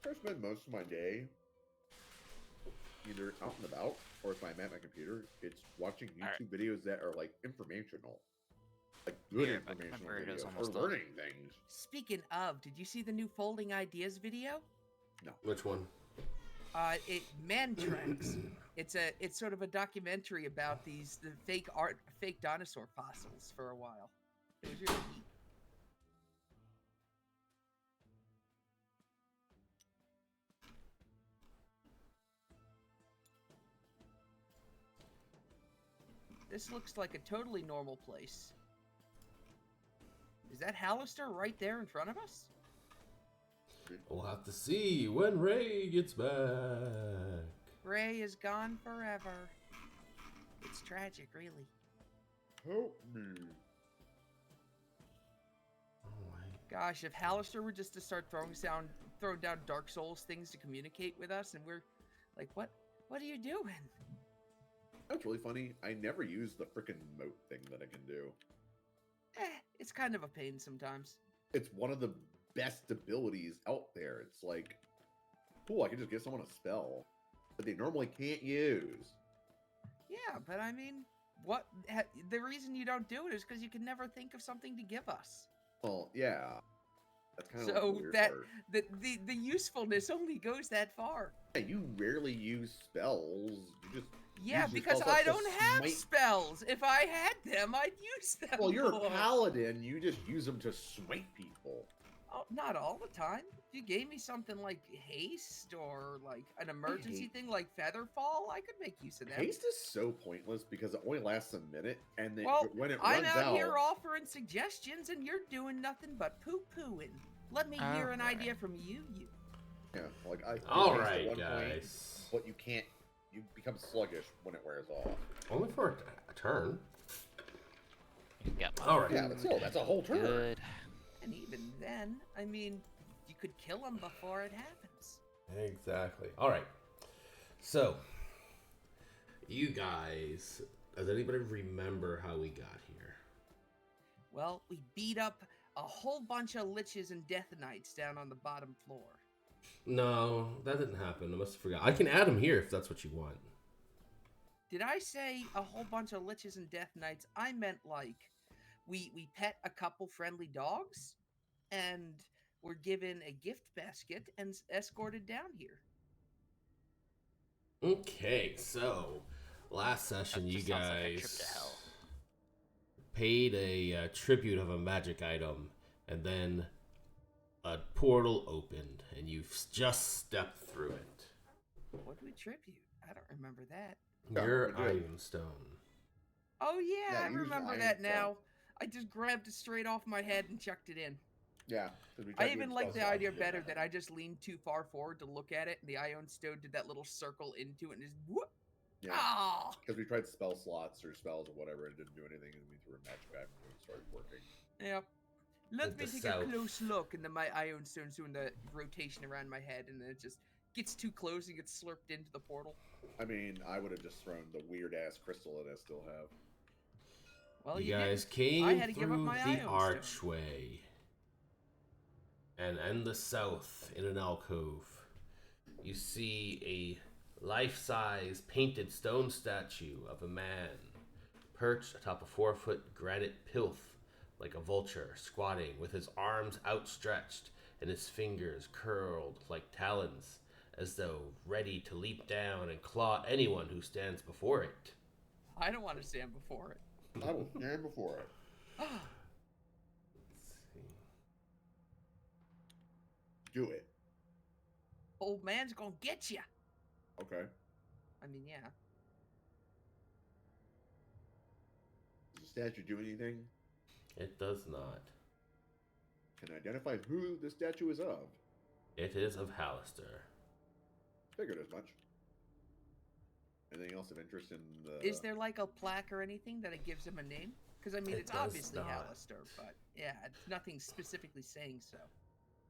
I spend most of my day either out and about, or if I'm at my computer, it's watching YouTube videos that are like informational, like good Here, my informational burrito's videos, or almost done. learning things. Speaking of, did you see the new Folding Ideas video? No. Which one? Man Tracks. It's sort of a documentary about the fake dinosaur fossils for a while. It was really neat. This looks like a totally normal place. Is that Hallister right there in front of us? We'll have to see when Ray gets back. Ray is gone forever. It's tragic, really. Help me. Oh my. Gosh, if Hallister were just to start throwing down Dark Souls things to communicate with us, and we're like, what are you doing? That's really funny. I never use the frickin' moat thing that I can do. It's kind of a pain sometimes. It's one of the best abilities out there. It's like, cool, I can just give someone a spell that they normally can't use. Yeah, but I mean, the reason you don't do it is because you can never think of something to give us. Well, yeah. That's kind of So like the weird that part. the usefulness only goes that far. Yeah, you rarely use spells. You just Yeah, use your because spell I slots to don't have smite. spells. If I had them, I'd use them. Well, you're more. a paladin. You just use them to smite people. Oh, not all the time. If you gave me something like haste or like an emergency thing like featherfall, I could make use of that. Haste is so pointless because it only lasts a minute, and then Well, when it I'm runs out here out, offering suggestions, and you're doing nothing but poo-pooing. Let me hear an idea from you. yeah, like I. All haste at right, one guys. Point, but you can't. You become sluggish when it wears off. Only for a turn. Yeah. All right. Yeah, but still, that's a whole turn. Good. And even then, I mean, you could kill him before it happens. Exactly. All right. So, you guys, does anybody remember how we got here? Well, we beat up a whole bunch of liches and death knights down on the bottom floor. No, that didn't happen. I must have forgot. I can add them here if that's what you want. Did I say a whole bunch of liches and death knights? I meant like we pet a couple friendly dogs and were given a gift basket and escorted down here. Okay, so last session That you just sounds like a trip guys to hell. paid a tribute of a magic item, and then a portal opened, and you've just stepped through it. What do we tribute? I don't remember that. Yeah, Your we did. Iron Stone. Oh yeah, Yeah, I use remember Iron that Stone. now. I just grabbed it straight off my head and chucked it in. Yeah. 'Cause we I tried even doing like spell the slots idea and better didn't that have I just leaned too far forward to look at it, and the Ion Stone did that little circle into it and just whoop. it. Yeah. Ah! Because we tried spell slots or spells or whatever, and it didn't do anything, and we threw a match back and it started working. Yep. Let With me the take south. a close look, and then my Ion Stone's doing the rotation around my head, and then it just gets too close and gets slurped into the portal. I mean, I would have just thrown the weird ass crystal that I still have. Well, You guys didn't. came I had to give up through my the Ion Stone. archway, and in the south, in an alcove, you see a life-size painted stone statue of a man perched atop a 4-foot granite plinth like a vulture, squatting with his arms outstretched and his fingers curled like talons, as though ready to leap down and claw anyone who stands before it. I don't want to stand before it. I will stand before it. Let's see. Do it. Old man's gonna get you. Okay. I mean, yeah. Does the statue do anything? It does not. Can I identify who the statue is of? It is of Hallister. Figured as much. Anything else of interest in the... Is there like a plaque or anything that it gives him a name? Because I mean, It it's does obviously not. Hallister, but yeah, it's nothing specifically saying so.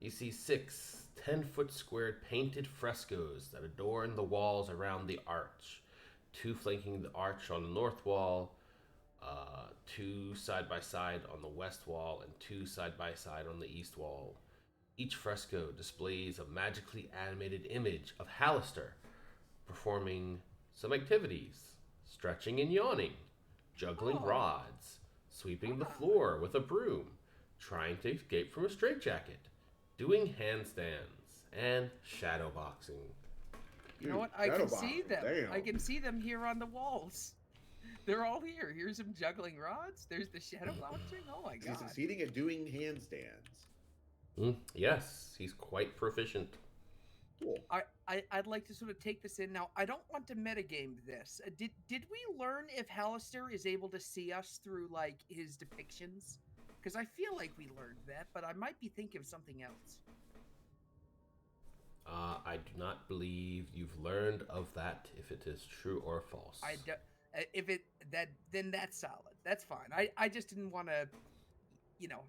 You see 6 10-foot squared painted frescoes that adorn the walls around the arch. 2 flanking the arch on the north wall, 2 side by side on the west wall, and 2 side by side on the east wall. Each fresco displays a magically animated image of Hallister performing some activities, stretching and yawning, juggling Oh. rods, sweeping the floor with a broom, trying to escape from a straitjacket, doing handstands, and shadowboxing. You know what? I can see them. I can see them here on the walls. They're all here. Here's him juggling rods. There's the shadow boxing. Oh my Is god. he succeeding at doing handstands? Yes, he's quite proficient. Cool. I'd like to sort of take this in now. I don't want to metagame this. Did we learn if Hallister is able to see us through like his depictions? Because I feel like we learned that, but I might be thinking of something else. I do not believe you've learned of that, if it is true or false. If it then that's solid. That's fine. I just didn't want to, you know.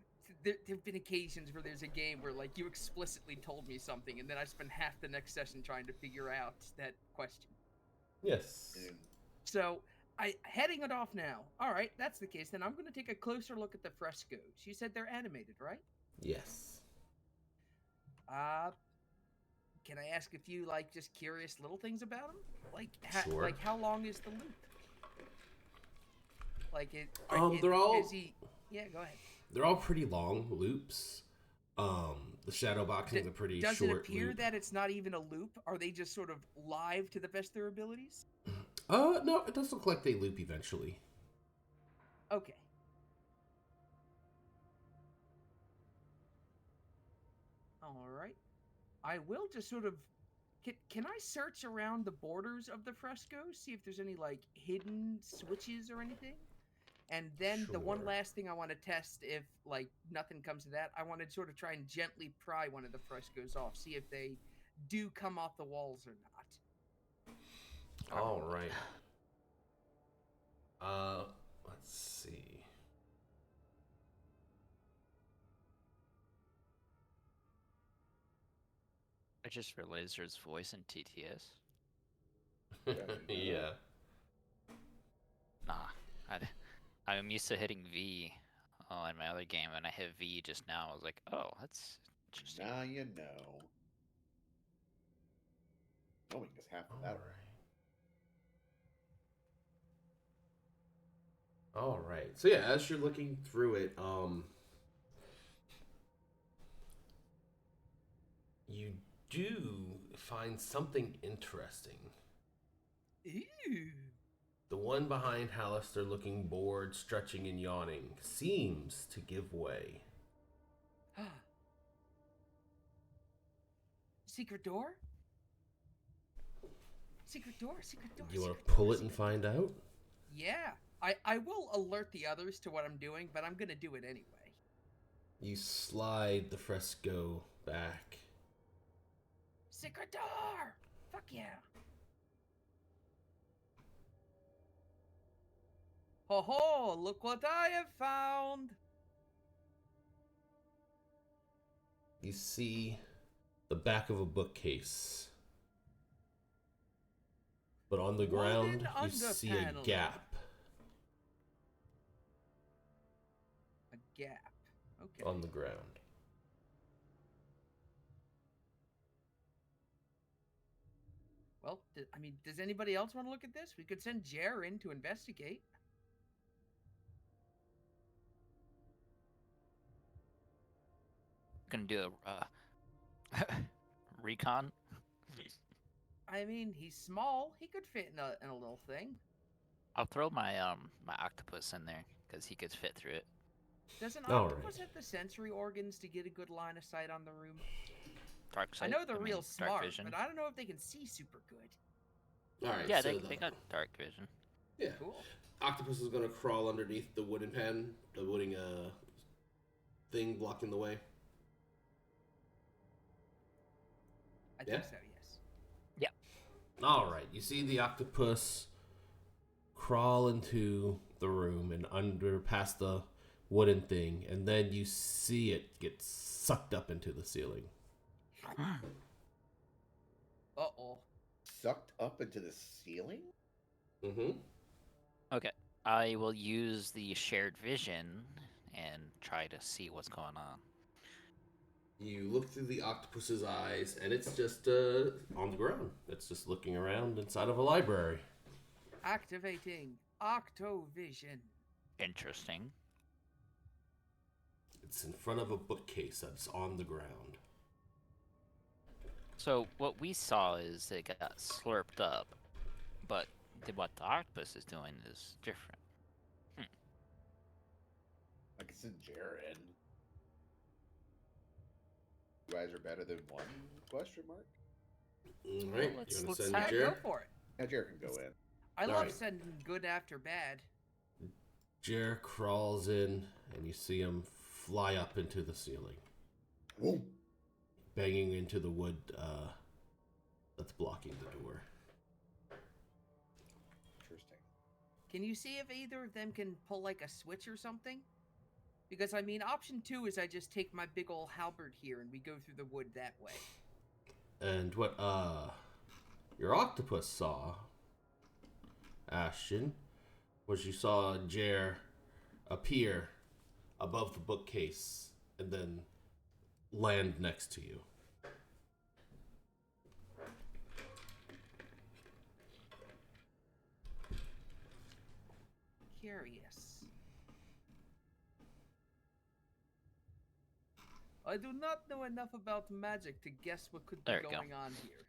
There've been occasions where there's a game where like you explicitly told me something, and then I spend half the next session trying to figure out that question. Yes. So heading it off now. All right, that's the case. Then I'm going to take a closer look at the frescoes. You said they're animated, right? Yes. Can I ask a few like just curious little things about them? Like Sure. like how long is the loop? Like it. They're all. Is he? Yeah, go ahead. They're all pretty long loops. The shadow boxing is a pretty Does short it appear loop. that it's not even a loop? Are they just sort of live to the best of their abilities? No, it does look like they loop eventually. Okay. All right. I will just sort of... Can I search around the borders of the frescoes, see if there's any, like, hidden switches or anything? And then the one Sure. last thing I want to test, if, like, nothing comes to that, I want to sort of try and gently pry one of the frescoes off, see if they do come off the walls or not. All right. Let's see. I just realized there's voice in TTS. Yeah. Nah, I'm used to hitting V in my other game, and I hit V just now. I was like, oh, that's interesting. Now you know. Knowing is half the battle. All right. So yeah, as you're looking through it, you do find something interesting. Ew. The one behind Hallister, looking bored, stretching, and yawning, seems to give way. Secret door? Secret door, secret door. You want to secret pull door, it and secret find door. out? Yeah. I will alert the others to what I'm doing, but I'm going to do it anyway. You slide the fresco back. Secret door! Fuck yeah. Ho ho, look what I have found! You see the back of a bookcase. But on the ground, you see a underpanel. gap A gap. Okay. on the ground. Well, I mean, does anybody else want to look at this? We could send Jer in to investigate. Gonna do a recon. I mean, he's small. He could fit in a little thing. I'll throw my my octopus in there because he could fit through it. Does an All octopus right. have the sensory organs to get a good line of sight on the room? Dark sight. I know they're mean, real dark smart, vision. but I don't know if they can see super good. All right. Yeah, so they got dark vision. Yeah. Cool. Octopus is gonna crawl underneath the wooden pen, the wooden thing blocking the way. I think Yeah? so, yes. All right. You see the octopus crawl into the room and under past the wooden thing, and then you see it get sucked up into the ceiling. Uh-oh. Sucked up into the ceiling? Mm-hmm. Okay, I will use the shared vision and try to see what's going on. You look through the octopus's eyes, and it's just on the ground. It's just looking around inside of a library. Activating Octovision. Interesting. It's in front of a bookcase that's on the ground. So what we saw is it got slurped up, but what the octopus is doing is different. I can send Jared. You guys are better than one? Question mark. All right, let's- you want let's to send have- Go Jer? for it. Yeah, Jared can go in. I All love right. sending good after bad. Jer crawls in, and you see him fly up into the ceiling, Whoa. banging into the wood that's blocking the door. Interesting. Can you see if either of them can pull like a switch or something? Because I mean, option 2 is I just take my big ol' halberd here and we go through the wood that way. And what your octopus saw, Ashton, was you saw Jer appear above the bookcase and then land next to you. Curious. I do not know enough about magic to guess what could be There we go. going on here.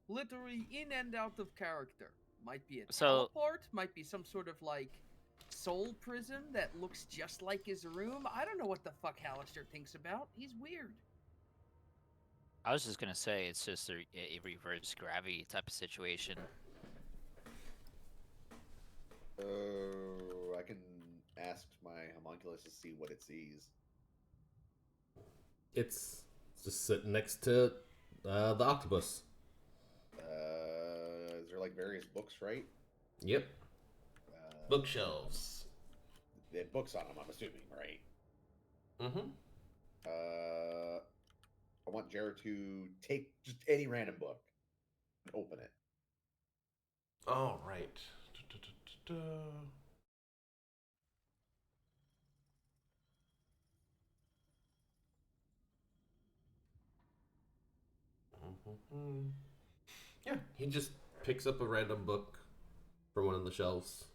Literally in and out of character. Might be a So- teleport, might be some sort of like soul prism that looks just like his room. I don't know what the fuck Hallister thinks about. He's weird. I was just gonna say it's just a reverse gravity type of situation. I can ask my homunculus to see what it sees. It's just sitting next to the octopus. Is there like various books, right? Yep. Uh, Bookshelves. They have books on them, I'm assuming, right? Mm-hmm. I want Jared to take just any random book and open it. All right. Yeah, he just picks up a random book from one of the shelves.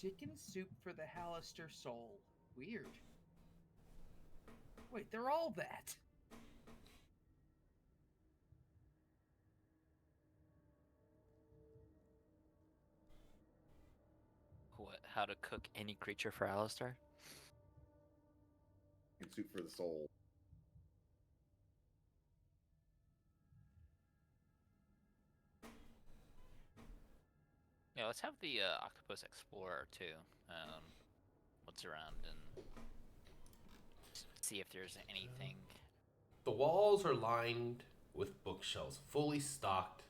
Chicken soup for the Hallister soul. Weird. Wait, they're all that. What? How to cook any creature for Alistair? And soup for the soul. Yeah, let's have the octopus explorer too. What's around and see if there's anything. The walls are lined with bookshelves, fully stocked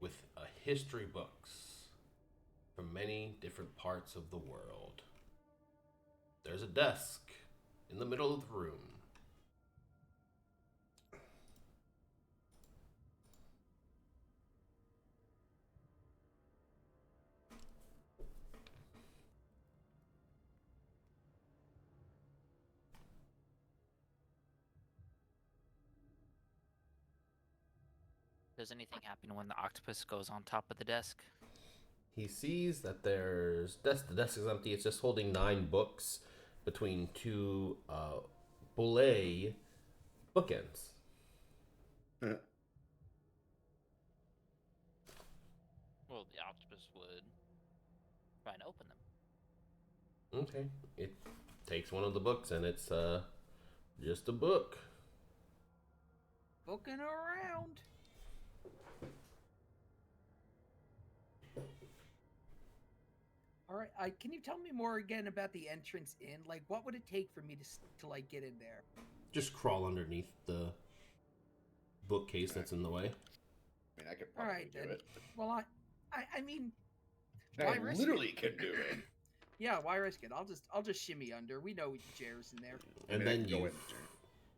with history books from many different parts of the world. There's a desk in the middle of the room. Does anything happen when the octopus goes on top of the desk? He sees that the desk is empty. It's just holding 9 books between 2 Boulay bookends. Well, the octopus would try and open them. Okay. It takes one of the books and it's just a book. Booking around. All right, can you tell me more again about the entrance in? Like, what would it take for me to like get in there? Just crawl underneath the bookcase that's in the way. I mean, I could All probably right do then. it. Well, I mean, I why risk literally it? can do it. Yeah, why risk it? I'll just shimmy under. We know Jer's in there. I And mean, I then can go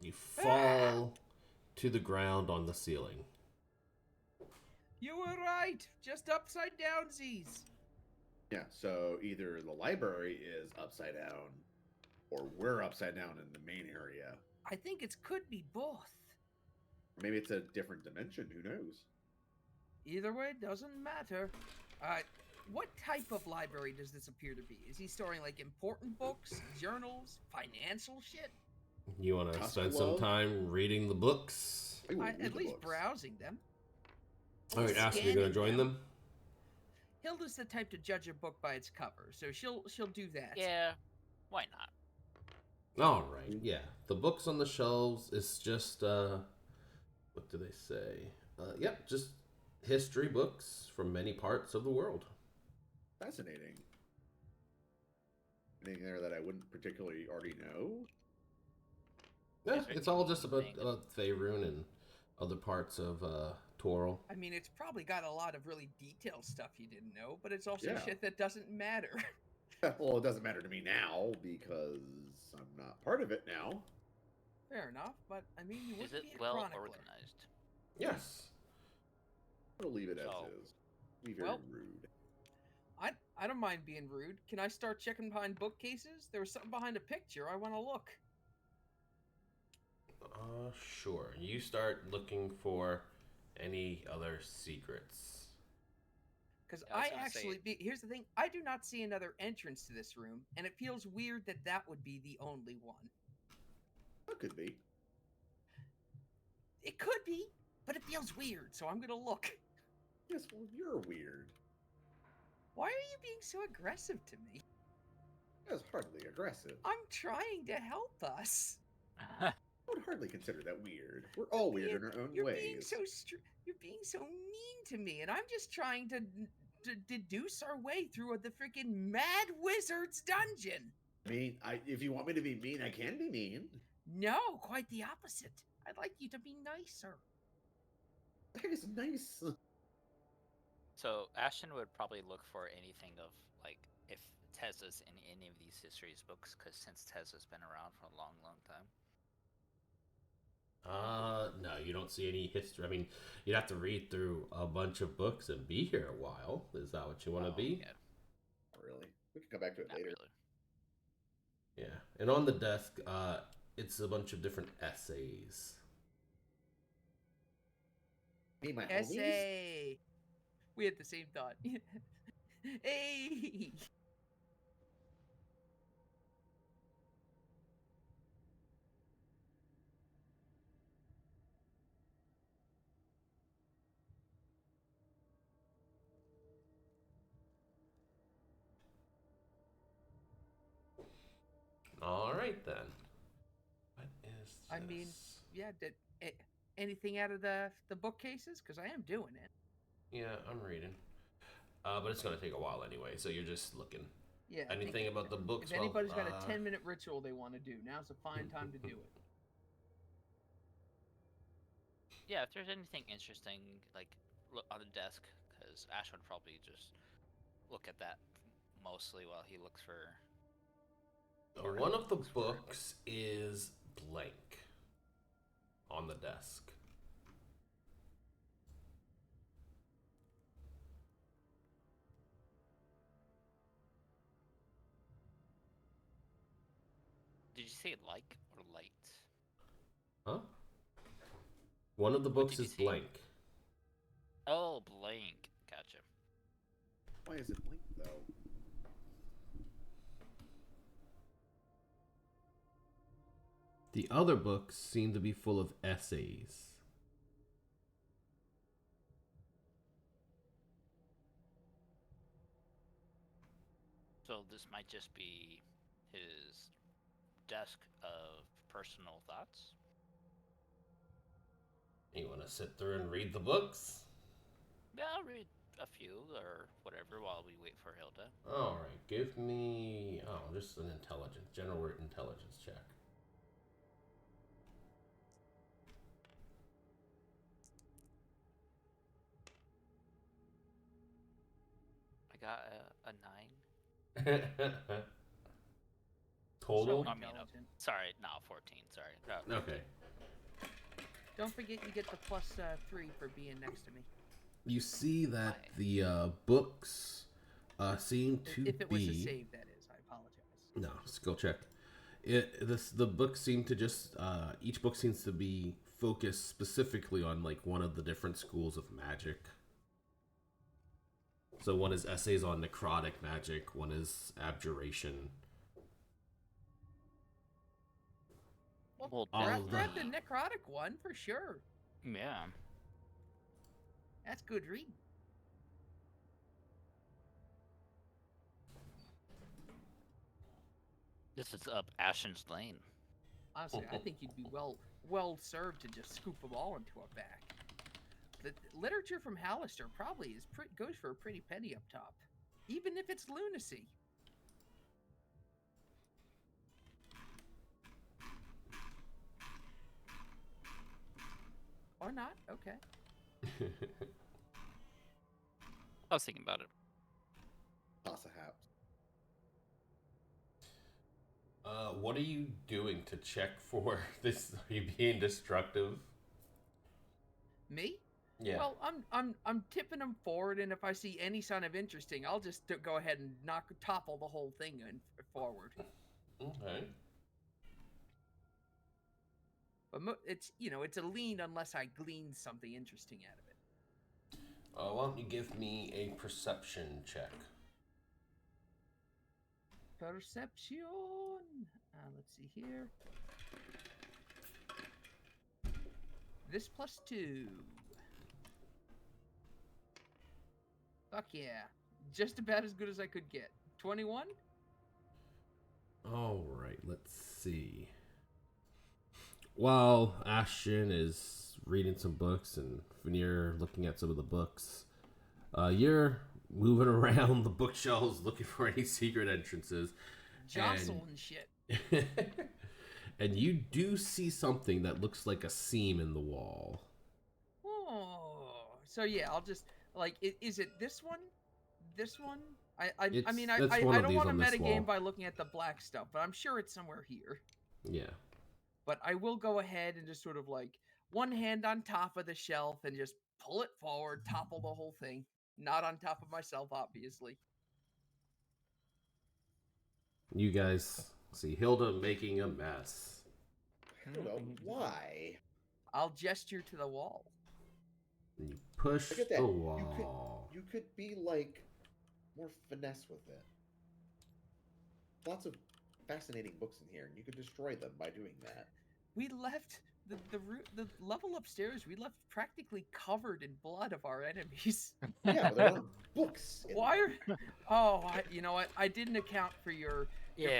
you fall to the ground on the ceiling. You were right. Just upside down, Z's. Yeah, so either the library is upside down, Or we're upside down in the main area. I think it could be both. Maybe it's a different dimension. Who knows? Either way, doesn't matter. What type of library does this appear to be? Is he storing like important books, journals, financial shit? You want to Tusk spend some Love? time reading the books? I will read At the least books. browsing them. All right, Ashley, you gonna join them? Hilda's the type to judge a book by its cover, so she'll do that. Yeah, why not? All right, yeah. The books on the shelves is just what do they say? Yep, just history books from many parts of the world. Fascinating. Anything there that I wouldn't particularly already know? Yeah, Is there it's all just about anything- Faerun and other parts of Toril. I mean, it's probably got a lot of really detailed stuff you didn't know, but it's also Yeah. shit that doesn't matter. Well, it doesn't matter to me now because I'm not part of it now. Fair enough, but I mean, you Is wouldn't it be a well chronicler. organized? Yes. I'm gonna leave it as So- is. Be very Well- rude. I don't mind being rude. Can I start checking behind bookcases? There was something behind a picture. I want to look. Sure. You start looking for any other secrets. Because Yeah, I was I gonna say- actually, here's the thing, I do not see another entrance to this room, and it feels weird that that would be the only one. That could be. It could be, but it feels weird, so I'm gonna look. Yes, well, you're weird. Why are you being so aggressive to me? That's hardly aggressive. I'm trying to help us. I would hardly consider that weird. We're all weird in our own You're ways. being so you're being so mean to me, and I'm just trying to deduce our way through the freaking Mad Wizard's dungeon. I mean, if you want me to be mean, I can be mean. No, quite the opposite. I'd like you to be nicer. That is nice. So Ashton would probably look for anything of like if Tezza's in any of these histories books, because since Tezza's been around for a long, long time. No, you don't see any history. I mean, you'd have to read through a bunch of books and be here a while. Is that what you want to Oh, be? Yeah, Not really. We can come back to it not later. really. Yeah. And on the desk, it's a bunch of different essays. Me and my homies? Essay. We had the same thought. Hey. All right, then. What is this? I mean, yeah. Anything out of the bookcases? Because I am doing it. Yeah, I'm reading. But it's going to take a while anyway, so you're just looking. Yeah. I think Anything about the books? If anybody's got a well, 10-minute ritual they want to do, now's a fine time to do it. Yeah, if there's anything interesting, like look on the desk, because Ash would probably just look at that mostly while he looks for. or one of the looks for, like- books is blank on the desk. Did you say like or light? Huh? One of the What books did you is say? blank. Oh, blank. Gotcha. Why is it linked, though? The other books seem to be full of essays. So this might just be his desk of personal thoughts. You want to sit through and read the books? Yeah, I'll read a few or whatever while we wait for Hilda. All right, give me just an intelligence, general intelligence check. I got a 9. Total? So I mean, intelligent. Sorry, no, 14. Sorry. Okay. Don't forget you get the plus 3 for being next to me. You see that the books seem to If it was be... a save, that is. I apologize. No, skill check. The books seem to just each book seems to be focused specifically on like one of the different schools of magic. So one is essays on necrotic magic, one is abjuration. Well, Grab the necrotic one for sure. yeah. That's good reading. This is up Ashen's Lane. Honestly, I think you'd be well served to just scoop them all into a bag. The literature from Hallister probably goes for a pretty penny up top, even if it's lunacy. Or not? Okay. I was thinking about it. Toss a hat. What are you doing to check for this? Are you being destructive? Me? Yeah. Well, I'm tipping them forward, and if I see any sign of interesting, I'll just go ahead and topple the whole thing forward. Okay. But it's it's a lean unless I glean something interesting out of it. Why don't you give me a perception check? Perception. Let's see here. This +2. Fuck yeah. Just about as good as I could get. 21? All right, let's see. While Ashton is reading some books and Veneer looking at some of the books, you're moving around the bookshelves looking for any secret entrances. Jostling shit. And you do see something that looks like a seam in the wall. Oh. So yeah, I'll just is it this one? This one? I mean I That's one of don't these want to on this metagame wall. by looking at the black stuff, but I'm sure it's somewhere here. Yeah. But I will go ahead and just sort of one hand on top of the shelf and just pull it forward, topple the whole thing. Not on top of myself, obviously. You guys see Hilda making a mess. I don't know why. I'll gesture to the wall. And you push Look at that. the wall. You could be like more finesse with it. Lots of fascinating books in here, and you could destroy them by doing that. We left the level upstairs. We left practically covered in blood of our enemies. Yeah, but there aren't books. Why are? Oh, you know what? I didn't account for your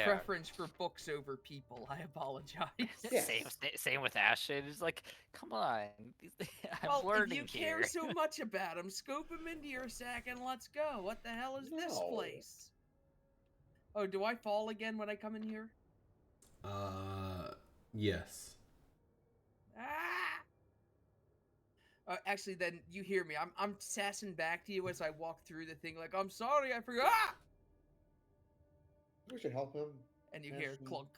preference for books over people. I apologize. Yes. Same with Ashen. It's like, come on. I'm Well, if learning you care here. so much about them, scoop them into your sack and let's go. What the hell is this No. place? Oh, do I fall again when I come in here? Yes. Ah! Actually, then you hear me. I'm sassing back to you as I walk through the thing. Like, I'm sorry, I forgot. Ah! We should help him. And you hear Ashton. clunk.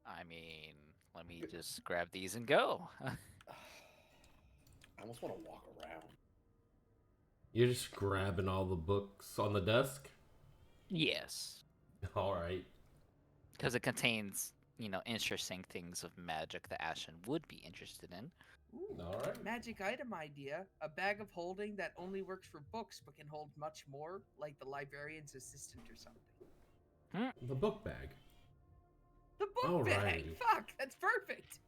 I mean, let me just grab these and go. I almost want to walk around. You're just grabbing all the books on the desk? Yes. All right. Because it contains, interesting things of magic that Ashen would be interested in. Ooh, All right. magic item idea. A bag of holding that only works for books but can hold much more, like the librarian's assistant or something. The book bag. The book bag! Alrighty. Fuck, that's perfect!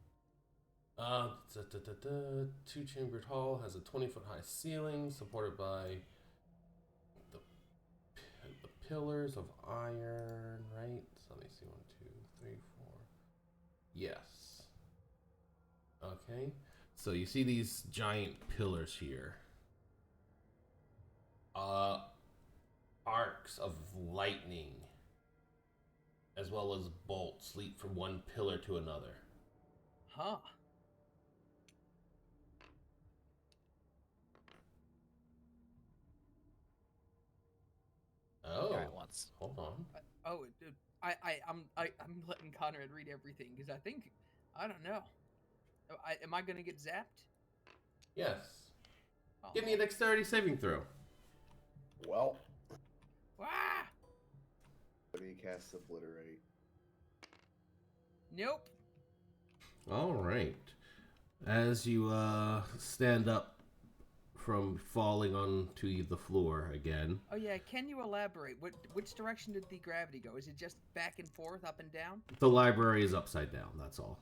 Two-chambered hall has a 20-foot high ceiling supported by the pillars of iron, right? So let me see, 1, 2, 3, 4. Yes. Okay. So you see these giant pillars here. Arcs of lightning, as well as bolts, leap from one pillar to another. Huh. Oh, Alright, once. hold on. I'm letting Conrad read everything because I don't know. Am I gonna get zapped? Yes. Oh. Give me a dexterity saving throw. Well, Wah! what do you cast Obliterate? Nope. All right. As you stand up from falling onto the floor again, Oh yeah, can you elaborate? Which direction did the gravity go? Is it just back and forth, up and down? the library is upside down. That's all.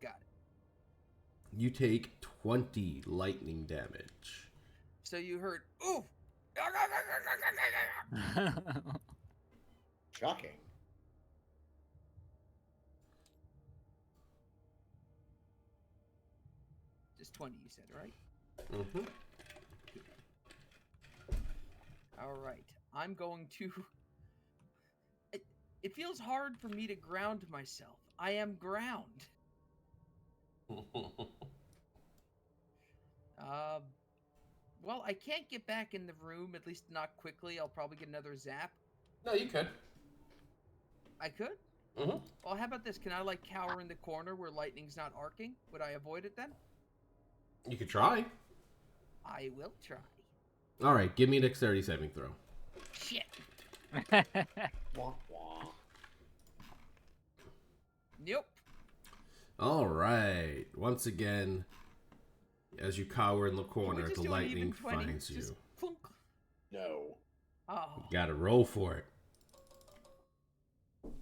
Got it. You take 20 lightning damage. So you heard, ooh! Shocking. Just 20, you said, right? Mm-hmm. All right. I'm going to... It feels hard for me to ground myself. I am ground. Well, I can't get back in the room, at least not quickly. I'll probably get another zap. No, you could. I could? Mm-hmm. Well, how about this? Can I, like, cower in the corner where lightning's not arcing? Would I avoid it then? You could try. I will try. All right, give me a dexterity saving throw. Shit. Wah, wah. Nope. All right. Once again, as you cower in the Can we corner, just the do an lightning even 20? finds you. Just plunk. No. Oh, You gotta roll for it.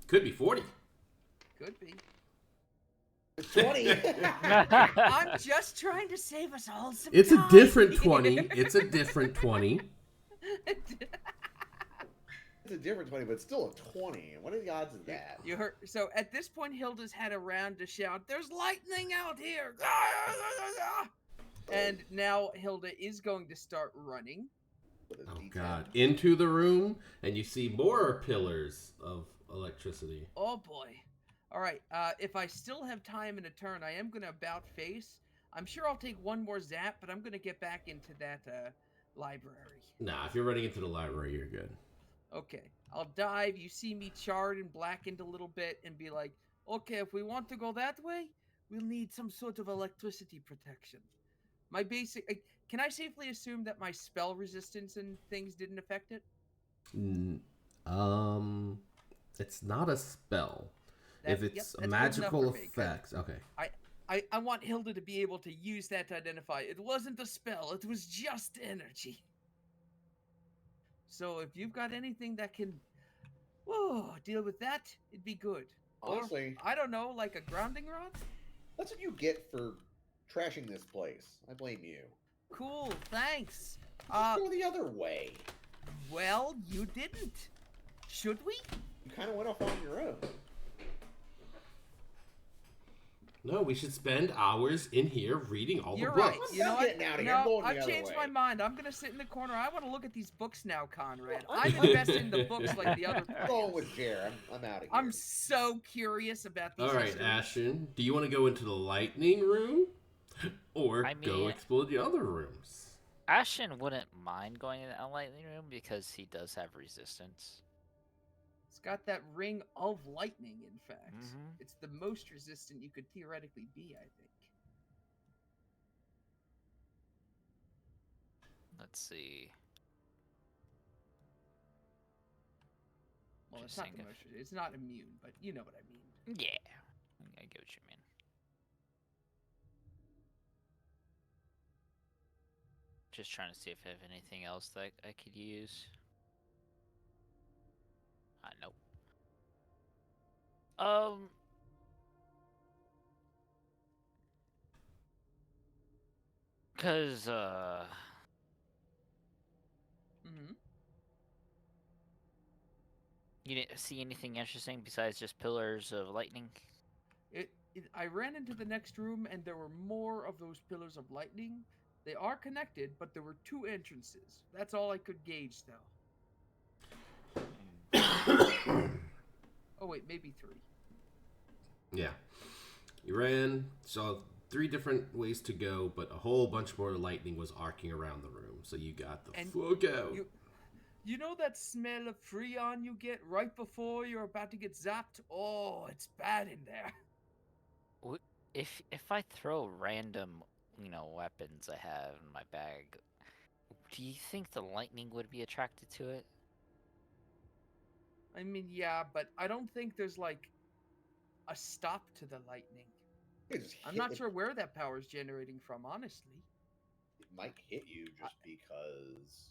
Could be 40. could be. It's 20. I'm just trying to save us all some It's a time different here. 20. It's a different 20. It's a different 20, but it's still a 20. What are the odds of that? You heard. So at this point, Hilda's had a round to shout, "There's lightning out here!" And now Hilda is going to start running. With a Oh D10. god. Into the room, and you see more pillars of electricity. Oh boy. All right. If I still have time in a turn, I am going to about face. I'm sure I'll take one more zap, but I'm going to get back into that library. Nah, if you're running into the library, you're good. Okay. I'll dive. You see me charred and blackened a little bit and be like, okay, if we want to go that way, we'll need some sort of electricity protection. My basic... can I safely assume that my spell resistance and things didn't affect it? It's not a spell. If Yep, it's that's good enough magical for me, 'cause effects, okay. I want Hilda to be able to use that to identify. It wasn't a spell. It was just energy. So if you've got anything that can deal with that, it'd be good. Honestly, Or, I don't know, like a grounding rod? that's what you get for trashing this place. I blame you. Cool, thanks. Just go the other way. Well, you didn't. Should we? You kind of went off on your own. No, we should spend hours in here reading all You're the books. right. I'm You know not what? getting out of here. I'm No, going the I've other changed way. my mind. I'm gonna sit in the corner. I want to look at these books now, Conrad. I'm invested in the books like the other I'm going players. with Jer. I'm out of here. I'm so curious about these. All right, histories. Ashen, do you want to go into the lightning room? Or I go mean- explore the other rooms? Ashen wouldn't mind going in a lightning room because he does have resistance. It's got that ring of lightning, in fact. Mhm. It's the most resistant you could theoretically be, I think. Let's see. Well, it's Just not think the of- most resistant. It's not immune, but you know what I mean. Yeah, I get what you mean. Just trying to see if I have anything else that I could use. Nope. Cause Mm-hmm. you didn't see anything interesting besides just pillars of lightning. I ran into the next room, and there were more of those pillars of lightning. They are connected, but there were two entrances. That's all I could gauge, though. Oh, wait, maybe three. Yeah. You ran, saw 3 different ways to go, but a whole bunch more lightning was arcing around the room, so you got the And fuck out. You know that smell of Freon you get right before you're about to get zapped? Oh, it's bad in there. If I throw random, weapons I have in my bag, do you think the lightning would be attracted to it? I mean, yeah, but I don't think there's, like, a stop to the lightning. It just I'm hit- not sure where that power is generating from, honestly. It might hit you just because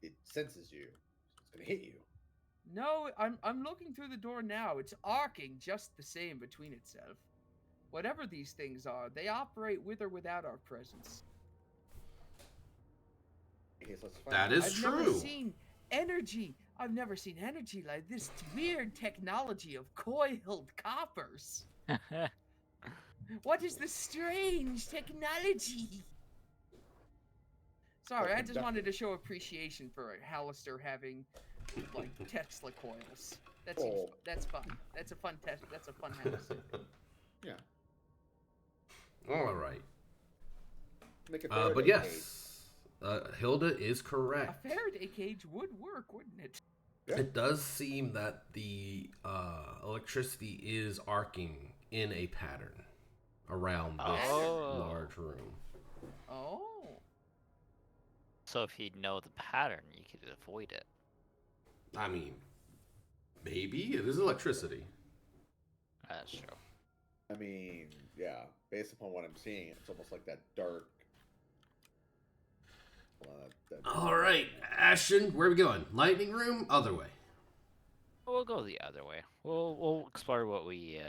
it senses you. So it's gonna hit you. No, I'm looking through the door now. It's arcing just the same between itself. Whatever these things are, they operate with or without our presence. Okay, so let's find That out. is I've never true. seen energy. I've never seen energy like this weird technology of coiled coppers. What is this strange technology? Sorry, I just wanted to show appreciation for Hallister having like Tesla coils. That's fun. That's a fun test. That's a fun Hallister. Yeah. All right. Make a But Faraday cage. yes, Hilda is A correct. Faraday cage would work, wouldn't it? Yeah. It does seem that the electricity is arcing in a pattern around this Oh. large room. Oh. So if you know the pattern, you could avoid it. I mean, maybe it is electricity. That's true. I mean, yeah. Based upon what I'm seeing, it's almost like that dark. All right, Ashton, where are we going? Lightning room, other way. We'll go the other way. We'll explore what we.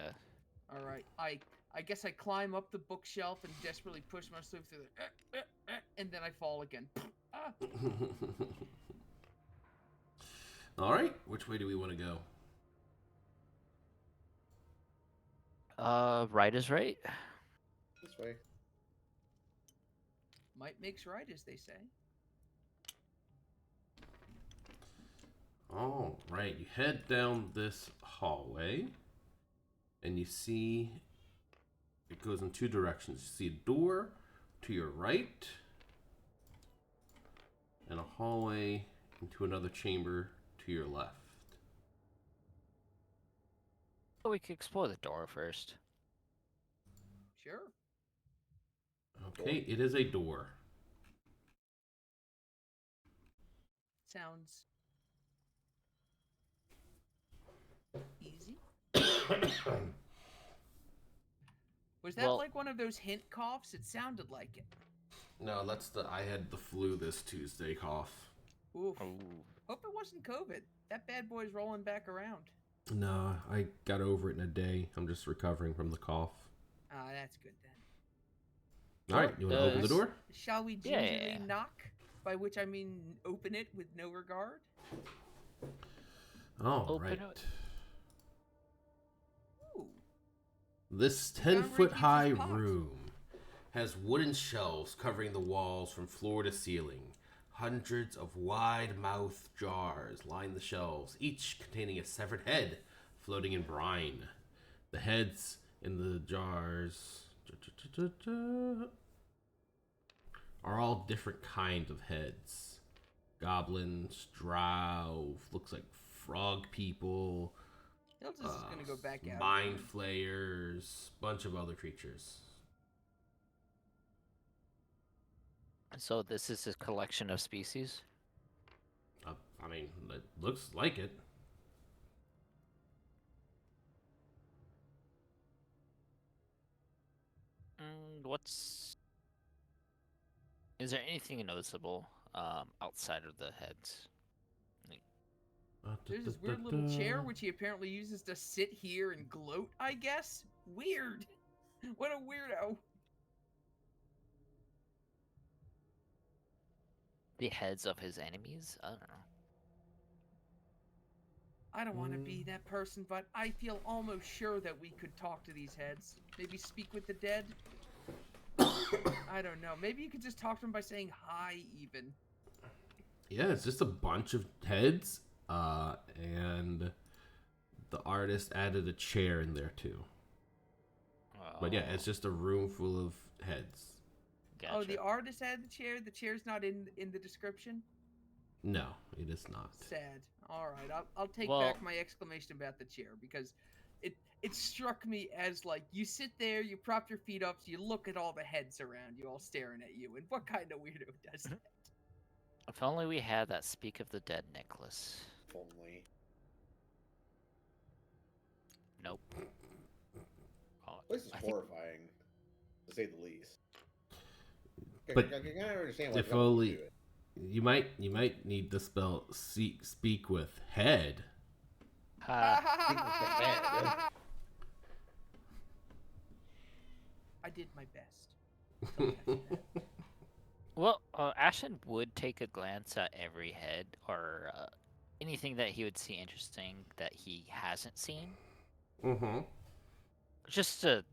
All right. I guess I climb up the bookshelf and desperately push myself through the, and then I fall again. Ah. All right, which way do we want to go? Right is right. This way. Might makes right, as they say. All right, you head down this hallway, and you see it goes in two directions. You see a door to your right, and a hallway into another chamber to your left. Well, we could explore the door first. Sure. Okay, it is a door. Sounds easy. Was that Well- like one of those hint coughs? It sounded like it. No, I had the flu this Tuesday cough. Oof. Ooh. Hope it wasn't COVID. That bad boy's rolling back around. No, I got over it in a day. I'm just recovering from the cough. Ah, that's good then. All right, you want to open the door? Shall we Yeah. gingerly knock? By which I mean open it with no regard? All Open right. it. Ooh. This Downright 10-foot keeps high his pots. room has wooden shelves covering the walls from floor to ceiling. Hundreds of wide-mouthed jars line the shelves, each containing a severed head floating in brine. The heads in the jars are all different kinds of heads. Goblins, drow, looks like frog people, Hilda's is gonna go back out. mind flayers, bunch of other creatures. So this is a collection of species. I mean, it looks like it. What's? Is there anything noticeable outside of the heads? There's this weird little chair which he apparently uses to sit here and gloat, I guess? Weird. What a weirdo. The heads of his enemies? I don't know. I don't want to be that person, but I feel almost sure that we could talk to these heads. Maybe speak with the dead? I don't know. Maybe you could just talk to them by saying hi, even. Yeah, it's just a bunch of heads, and the artist added a chair in there too. But yeah, it's just a room full of heads. Gotcha. Oh, the artist had the chair? The chair's not in the description? No, it is not. Sad. All right, I'll take Well- back my exclamation about the chair because it struck me as like you sit there, you prop your feet up, so you look at all the heads around you, all staring at you, and what kind of weirdo does that? If only we had that Speak of the Dead necklace. If only. Nope. This is I think- horrifying, to say the least. But I can understand why if someone would only- do it. You might need to spell speak with head. Ha. I did my best. Don't touch that. Well, Ashton would take a glance at every head or anything that he would see interesting that he hasn't seen, Mm-hmm. just to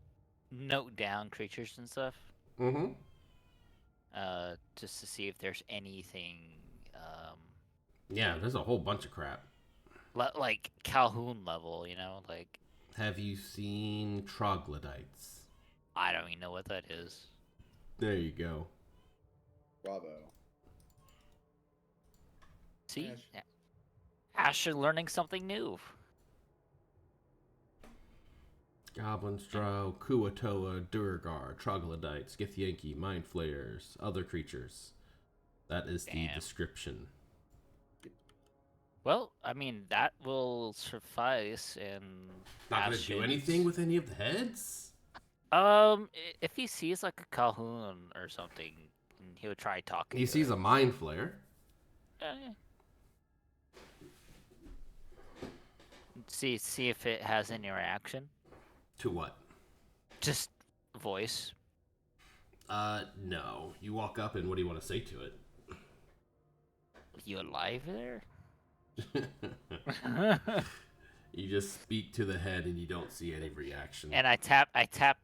note down creatures and stuff. Mm-hmm. Just to see if there's anything, Yeah, there's a whole bunch of crap. like Calhoun level, you know, like Have you seen troglodytes? I don't even know what that is. There you go. Bravo. See, Ash. Ashton learning something new. Goblins, drow, Kuatoa, Durgar, troglodytes, Githyanki, mind flayers, other creatures. That is the Damn. description. Well, I mean that will suffice in. Not gonna do anything with any of the heads? If he sees like a Calhoun or something, he would try talking. He to sees it. a mind flayer. See if it has any reaction. To what? Just voice. No. You walk up and what do you want to say to it? You alive there? You just speak to the head and you don't see any reaction. And I tap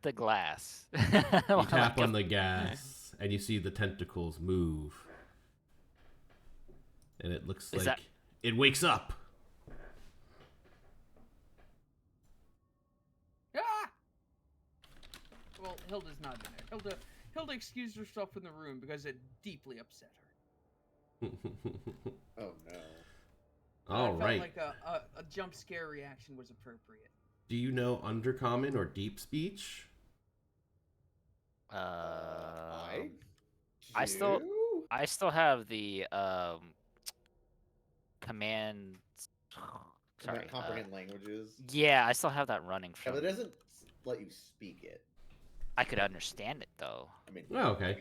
the glass. You tap on the gas and you see the tentacles move. And it looks Is like it wakes up. Ah! Well, Hilda's not in there. Hilda excused herself from the room because it deeply upset her. Oh no. All I felt right. like a jump scare reaction was appropriate. Do you know Undercommon or Deep Speech? I still- do? I still have the command. Can Sorry. that comprehend languages? Yeah, I still have that running Yeah, from. but it doesn't let you speak it. I could understand it though. I mean, Oh, okay.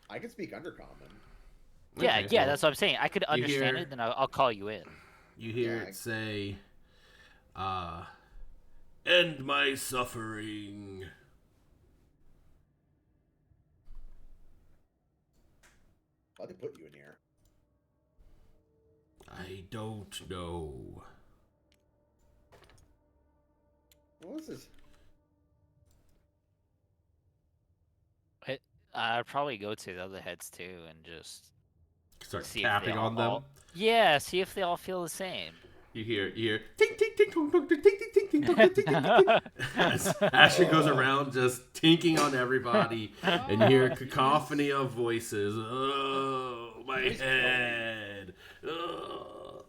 I can speak Undercommon. Yeah, Okay, yeah, well, that's what I'm saying. I could you understand hear- it, then I'll call you in. You hear Yeah, it say, end my suffering. Why'd they put you in here? I don't know. What was this? I'd probably go to the other heads too and just Start see if they tapping on them. Yeah, see if they all feel the same. You hear ting ting ting tong tong ting ting ting ting ting tong, ting ting ting ting. As Asher goes around just tinking on everybody, and you hear a cacophony of voices. Oh, my head. Oh.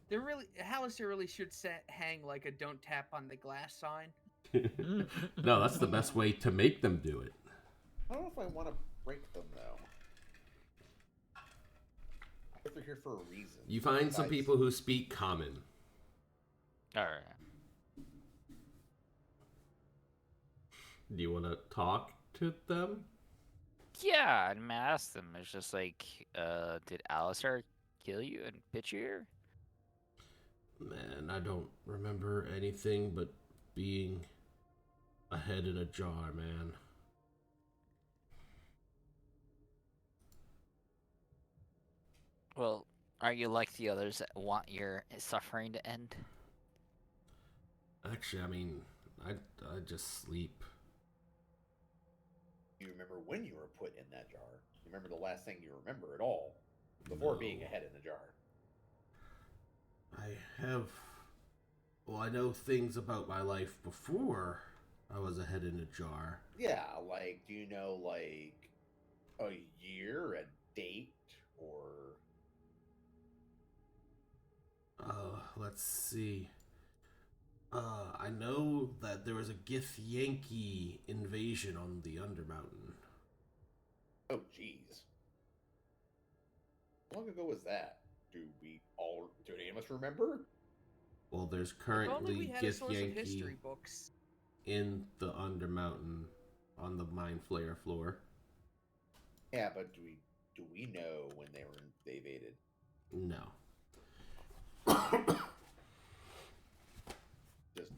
Hallister really should hang like a "Don't tap on the glass" sign. No, that's the best way to make them do it. I don't know if I want to break them though. If they're here for a reason. You find some Besides- people who speak common. All right. Do you want to talk to them? Yeah, I'm gonna ask them. It's just like, did Alistair kill you and pitch you here? Man, I don't remember anything but being a head in a jar, man. Well, are you like the others that want your suffering to end? Actually, I mean, I just sleep. Do you remember when you were put in that jar? You remember the last thing you remember at all before being a No. head in the jar? I have. Well, I know things about my life before I was a head in a jar. Yeah, like, do you know, like, a year, a date, or... Let's see. I know that there was a Githyanki invasion on the Undermountain. Oh, jeez. How long ago was that? Do any of us remember? Well, there's If only we currently had a source of Githyanki. history books. in the Undermountain on the Mind Flayer floor. Yeah, but do we know when they invaded? No.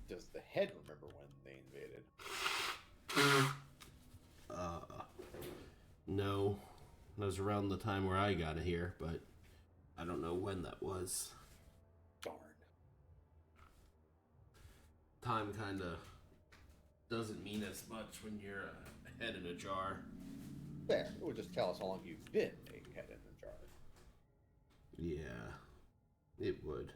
Does the head remember when they invaded? No. That was around the time where I got here, but I don't know when that was. Darn. Time kind of doesn't mean as much when you're a head in a jar. There, it would just tell us how long you've been a head in the jar. Yeah, it would.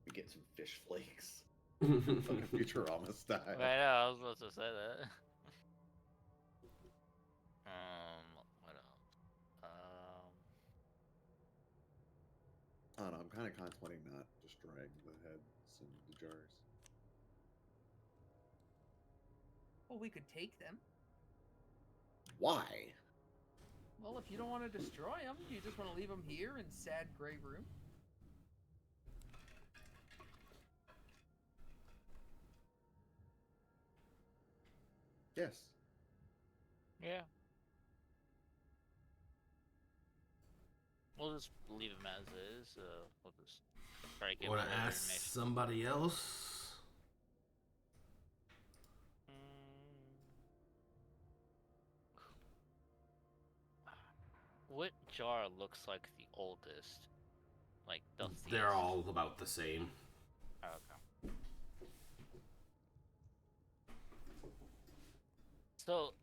We get some fish flakes. Fucking Futurama style. I know, I was supposed to say that. What else? I don't know, I'm kind of contemplating not destroying the heads in the jars. Well, we could take them. Why? Well, if you don't want to destroy them, do you just want to leave them here in sad gray room? Yes. Yeah. We'll just leave him as is. We'll just try to get Want to whatever ask information. somebody else? What jar looks like the oldest? Like dusty. They're all about the same. Oh, okay. So,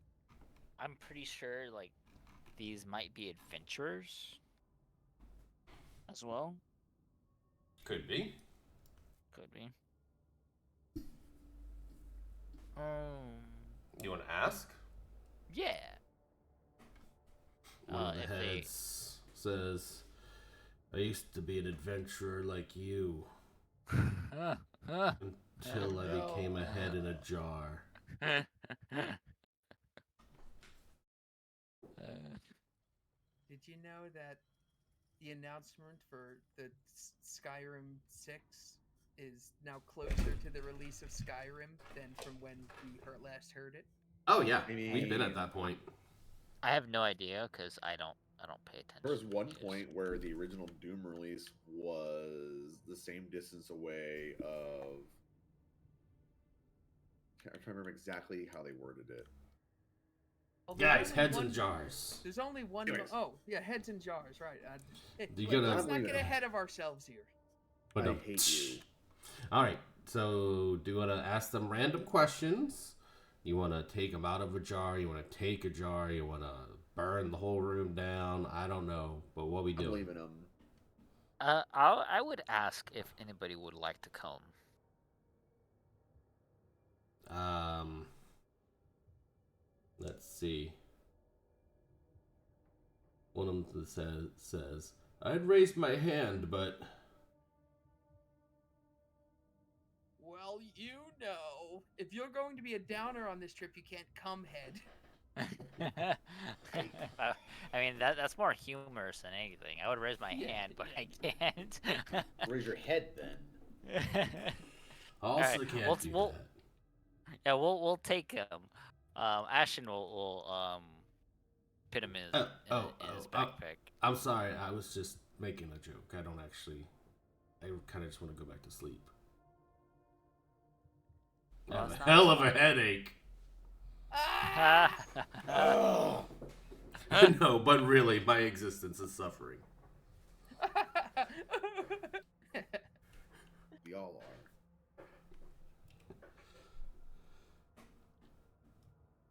I'm pretty sure like these might be adventurers as well. Could be. Could be. You want to ask? Yeah. One of the if they- heads says, I used to be an adventurer like you until I became a head in a jar. Did you know that the announcement for the Skyrim 6 is now closer to the release of Skyrim than from when we last heard it? Oh yeah, I mean- we've been at that point. I have no idea because I don't pay attention. There was to one news. point where the original Doom release was the same distance away of. I'm trying to remember exactly how they worded it. Well, there's Guys, only heads one- in jars. There's only one. Anyways. Oh, yeah, heads in jars, right? You Look, gotta- let's not Leave get it. ahead of ourselves here. But I no. hate you. All right. So, do you want to ask them random questions? You want to take them out of a jar? You want to take a jar? You want to burn the whole room down? I don't know. But what we I'm do? leaving them. I would ask if anybody would like to come. Let's see. One of them says, I'd raise my hand, but Well, you know, if you're going to be a downer on this trip, you can't come, head. I mean that's more humorous than anything. I would raise my Yeah, hand, but I can't. Raise your head then. also Alright, can't do we'll- that. Yeah, we'll take him. Ashton will put him in his backpack. I'm sorry, I was just making a joke. I don't actually. I kind of just want to go back to sleep. I Well, have a it's not hell of a funny. headache. Oh, No, but really, my existence is suffering. we all are.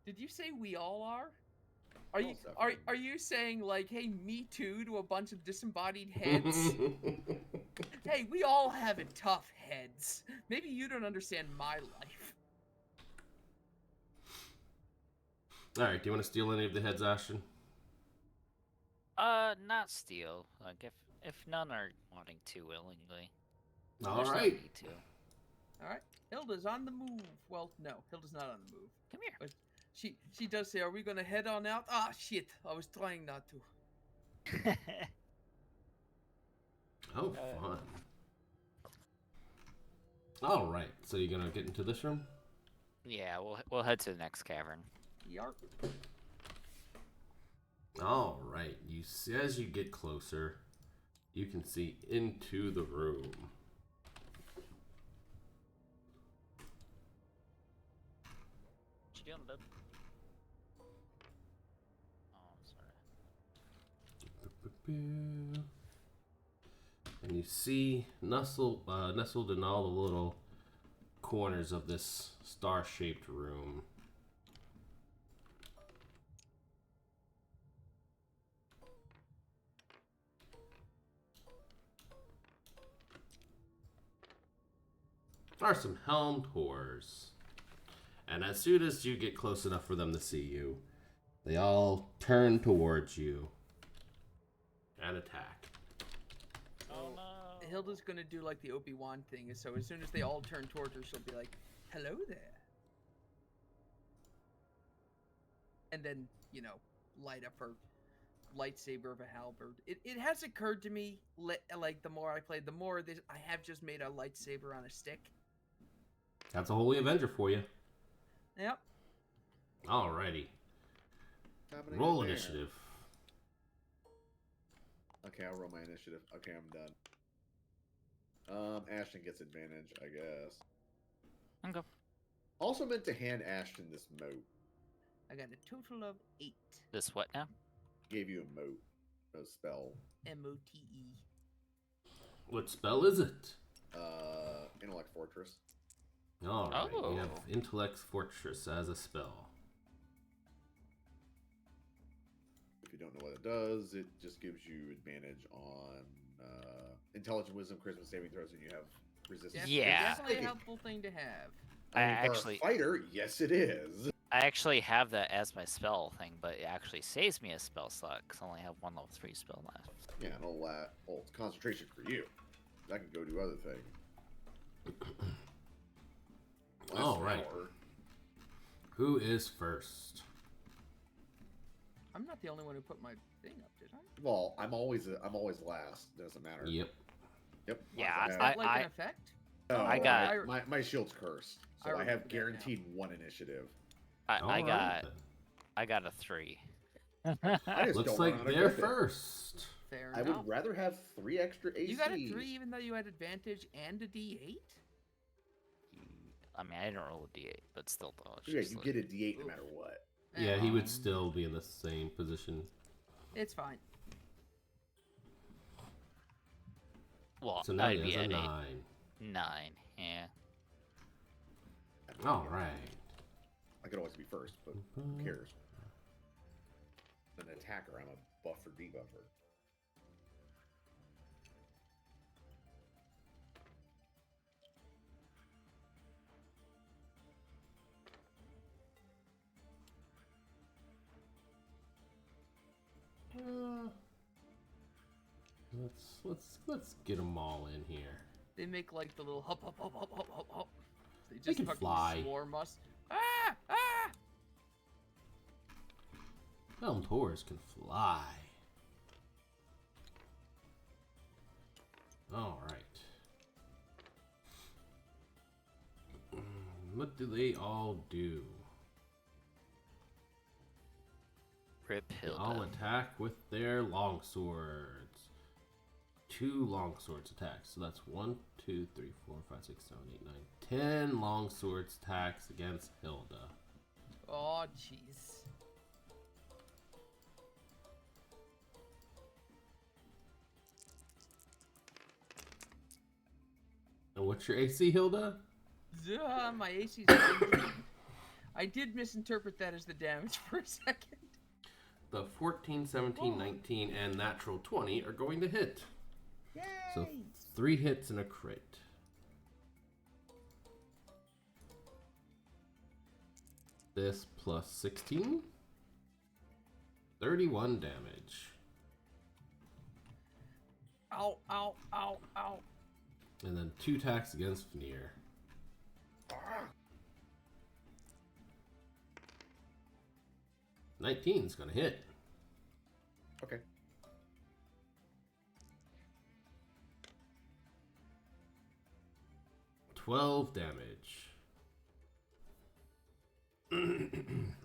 Did you say we all are? Are you Most are definitely. you saying like, hey, me too to a bunch of disembodied heads? Hey, we all have it tough, heads. Maybe you don't understand my life. All right, do you want to steal any of the heads, Ashton? Not steal. Like if none are wanting to willingly. All there's no right. need to. All right, Hilda's on the move. Well, no, Hilda's not on the move. Come here. But she does say, "Are we gonna head on out?" Ah, shit! I was trying not to. Oh, fun. All right. So you're gonna get into this room? Yeah, we'll head to the next cavern. Yarp. All right. You see, as you get closer, you can see into the room. What you doing, bud? Oh, sorry. And you see nestled in all the little corners of this star-shaped room. Are some helmed whores. And as soon as you get close enough for them to see you, they all turn towards you and attack. Oh no. Hilda's gonna do like the Obi-Wan thing, so as soon as they all turn towards her, she'll be like, "Hello there," and then light up her lightsaber of a halberd. It has occurred to me, like the more I played, the more this I have just made a lightsaber on a stick. That's a Holy Avenger for you. Yep. Alrighty. Happening Roll in there. initiative. Okay, I'll roll my initiative. Okay, I'm done. Ashton gets advantage, I guess. Okay. Also meant to hand Ashton this moat. I got a total of 8. This what now? Gave you a moat, a spell. MOTE. What spell is it? Intellect Fortress. Alright, Oh. we have Intellect Fortress as a spell. If you don't know what it does, it just gives you advantage on intelligence, wisdom, charisma saving throws, and you have resistance. Yeah. Definitely a helpful thing to have. I mean, for actually- a fighter, yes, it is. I actually have that as my spell thing, but it actually saves me a spell slot because I only have one level 3 spell left. Yeah, and all that. Well, it's concentration for you. I can go do other things. All right. Who is first? I'm not the only one who put my thing up, did I? Well, I'm always last. Doesn't matter. Yep. Yep. Yeah, Is I that like an effect? no, I got- my shield's cursed, I so I remember have that guaranteed 1 initiative. I Alright got then. I got a 3. I just Looks don't like know how to they're grip it. first. Fair I enough. would rather have 3 extra AC. You got a 3 even though you had advantage and a D8? I mean, I didn't roll a d8, but still though. It's Yeah, just you like- get a D8 no matter what. Yeah, he would Um, still be in the same position. It's fine. Well, So now I'd he be has a at 9. 9. Yeah. Alright. I could always be first, but who cares? An attacker, I'm a buffer debuffer. Let's get them all in here. They make like the little hop hop hop hop hop hop hop. They They just can fucking fly. swarm us. Ah! Ah! Helmed whores can fly. Alright. What do they all do? Rip They Hilda. all attack with their longswords. 2 longswords attacks. So that's 1, 2, 3, 4, 5, 6, 7, 8, 9, 10 longswords attacks against Hilda. Oh, jeez. And what's your AC, Hilda? My AC's 19. I did misinterpret that as the damage for a second. The 14, 17, 19, and natural 20 are going to hit. Yay! So 3 hits and a crit. This plus 16. 31 damage. Ow, ow, ow, ow. And then 2 attacks against Veneer. 19 is going to hit. Okay. 12 damage.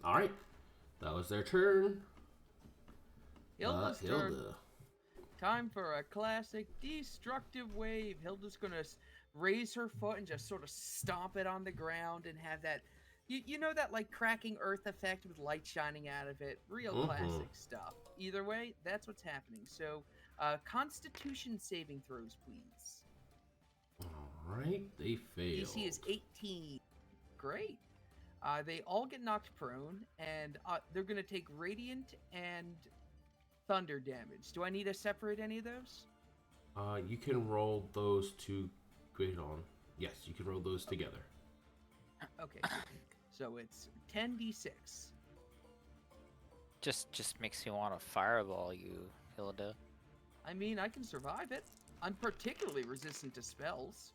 Alright. That was their turn. Hilda's turn. Hilda. Time for a classic destructive wave. Hilda's gonna raise her foot and just sort of stomp it on the ground and have that, you know, that like cracking earth effect with light shining out of it. Real classic stuff. Either way, that's what's happening. So, Constitution saving throws, please. Alright, they fail. DC is 18. Great. They all get knocked prone, and they're gonna take radiant and thunder damage. Do I need to separate any of those? You can roll those two. Wait on. Yes, you can roll those together. Okay. So it's 10d6. Just makes me want to fireball you, Hilda. I mean, I can survive it. I'm particularly resistant to spells.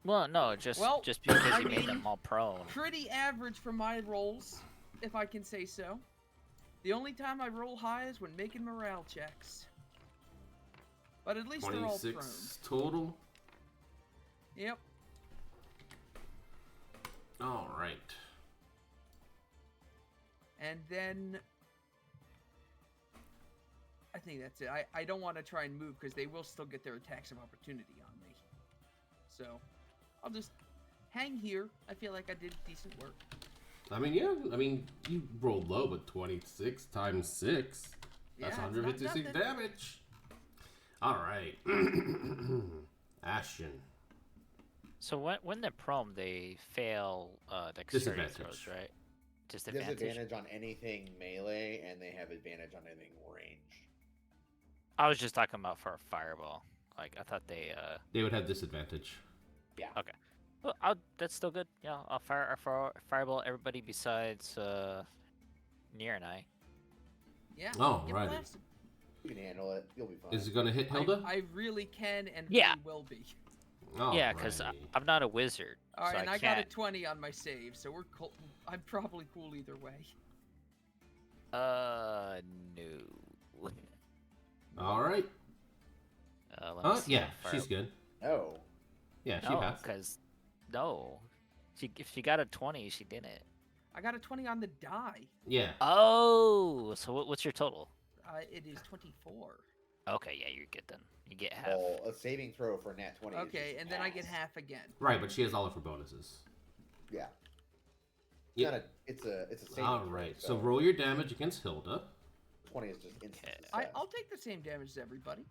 Well, no, just Well, because I you made mean, them all prone. Pretty average for my rolls, if I can say so. The only time I roll high is when making morale checks. But at least they're all prone. 26 total. Yep. Alright. And then I think that's it. I don't want to try and move because they will still get their attacks of opportunity on me. So I'll just hang here. I feel like I did decent work. I mean, yeah. I mean, you rolled low, but 26 times 6. That's Yeah, 156 damage. Alright. Ashen. So when they're prone, they fail dexterity Disadvantage. throws, right? Disadvantage. Disadvantage on anything melee, and they have advantage on anything range. I was just talking about for a fireball. Like I thought they. They would have disadvantage. Yeah. Okay. Well, that's still good. Yeah, I'll fireball everybody besides Nier and I. Yeah. Oh, get righty. blasted. You can handle it. You'll be fine. Is it going to hit Hilda? I really can and Yeah. really will be. Yeah, because Alrighty. I'm not a wizard. All right, so and I I got a can't. 20 on my save, so we're cool. I'm probably cool either way. No. Alright. Let me see Yeah, how she's good. No. Yeah, she No, passed. because if she got a 20, she didn't. I got a 20 on the die. Yeah. Oh, so what's your total? It is 24. Okay, yeah, you're good then. You get half. Well, a saving throw for nat 20. Okay, is and then I get pass. half again. Right, but she has all of her bonuses. Yeah. Yeah. It's a saving Alright, throw, so roll your damage against Hilda. 20 is just instant Okay. success. I'll take the same damage as everybody.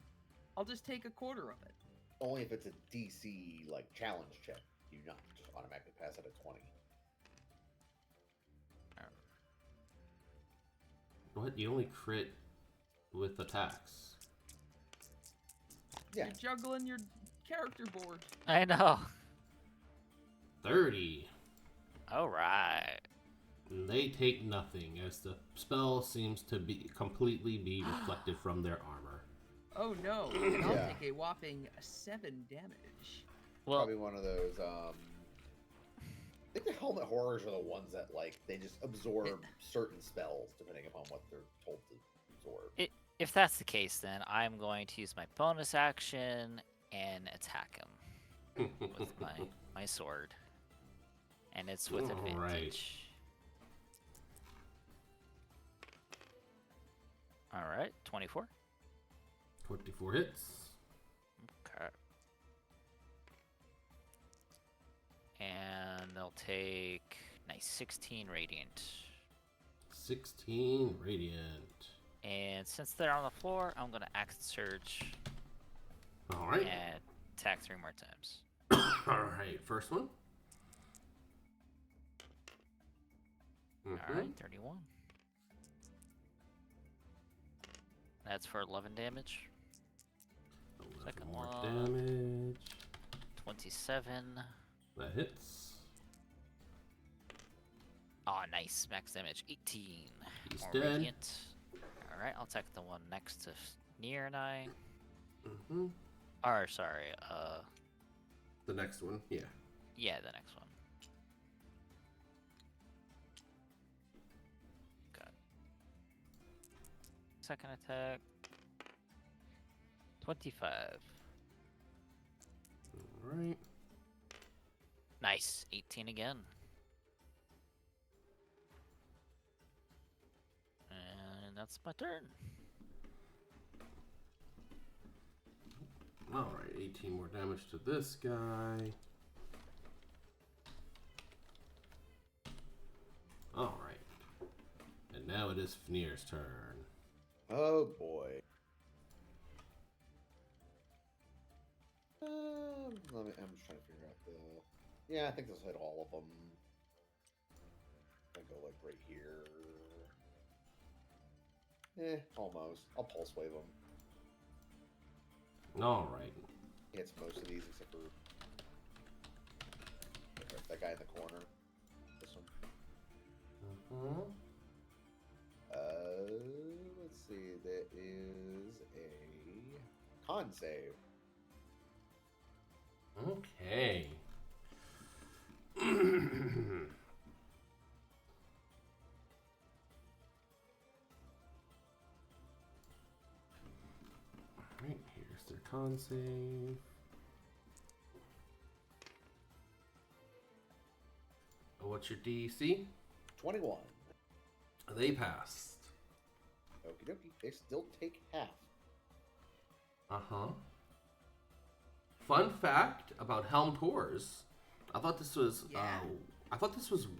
I'll just take a quarter of it. Only if it's a DC like challenge check. You not just automatically pass at a 20. What? You only crit with attacks. Yeah. You're juggling your character board. I know. 30. All right. And they take nothing, as the spell seems to be completely be reflected from their armor. Oh no, and I'll Yeah. take a whopping 7 damage. Well, Probably one of those. I think the helmet horrors are the ones that like they just absorb certain spells depending upon what they're told to absorb. if that's the case, then I'm going to use my bonus action and attack him with my sword, and it's with Alright. advantage. All right, 24. 24 hits. Okay. And they'll take nice 16 radiant. 16 radiant. And since they're on the floor, I'm gonna axe surge Alright. and attack 3 more times. Alright, first one. All right, 31. That's for 11 damage. 11 Second more one. damage. 27. That hits. Oh, nice. Max damage 18. He's More dead. radiant. All right, I'll attack the one next to Nier and I. Mm-hmm. Or sorry, The next one, yeah. yeah, the next one. Got second attack. 25. Alright. Nice. 18 again. And that's my turn. Alright, 18 more damage to this guy. Alright. And now it is Fnir's turn. Oh boy. I'm just trying to figure out the. Yeah, I think this hit all of them. I go like right here. Almost. I'll pulse wave them. Alright. Hits most of these except for that guy in the corner. This one. Mm-hmm. Let's see. That is a con save. Okay. Alright, here's their con save. What's your DC? 21. They passed. Okie dokie. They still take half. Uh-huh. Fun fact about Helm Tours. I thought this was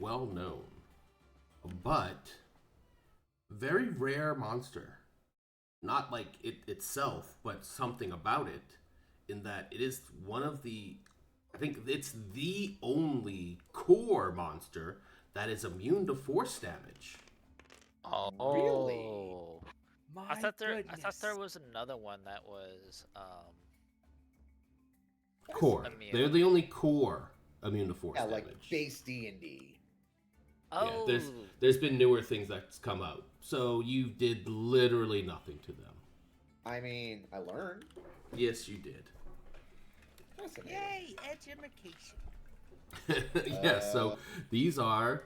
well known. But very rare monster. Not like it itself, but something about it, in that it is one of the, I think it's the only core monster that is immune to force damage. Oh, Really? My I thought there goodness. was another one that was Core. immune. They're the only core immune to force Yeah, damage. like base D&D. Oh, Yeah, there's been newer things that's come out. So you did literally nothing to them. I mean, I learned. Yes, you did. Fascinating. Yay, education. Yeah, so these are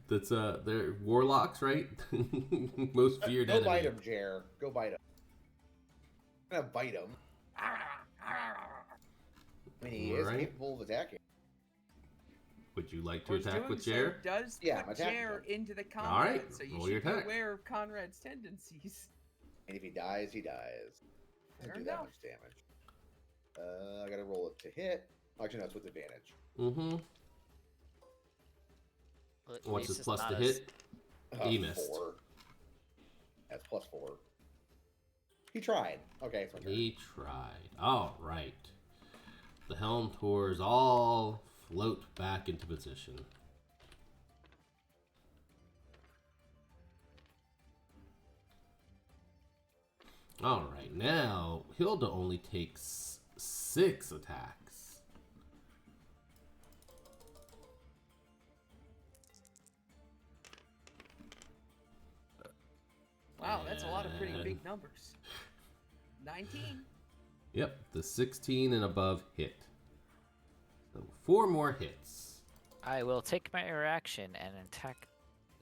they're warlocks, right? Most feared Go enemy. bite him, Jer. Go bite him. I'm gonna bite him. I mean, he is Alright. capable of attacking. Would you like Of to course, attack doing with so Jer? does Yeah, I'm put attacking Jer him. into the combat, Alright, so you roll your should be attack. aware of Conrad's tendencies. And if he dies, he dies. Doesn't Fair do that enough. much damage. I gotta roll it to hit. Actually, no, it's with advantage. Mm-hmm. Well, at What's least his it's plus not to as- hit? He missed. 4. That's plus 4. He tried. Okay, it's my turn. He tried. All right. The Helm Tours all float back into position. All right, now Hilda only takes 6 attacks. Wow, that's a lot of pretty And- big numbers. 19. Yep, the 16 and above hit. So 4 more hits. I will take my reaction and attack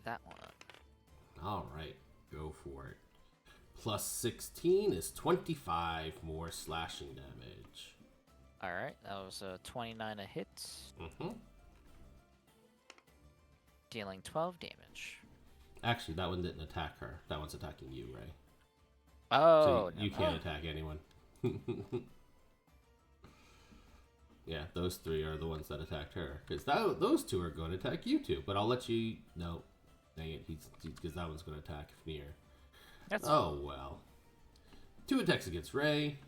that one. All right, go for it. Plus 16 is 25 more slashing damage. All right, that was a 29 a hit, Mm-hmm. dealing 12 damage. Actually, that one didn't attack her. That one's attacking you, Ray. Oh, So you never can't mind. attack anyone. Yeah, those 3 are the ones that attacked her. Because those 2 are going to attack you too. But I'll let you... No. Dang it. Because that one's going to attack Fnir. That's Oh, well. 2 attacks against Ray.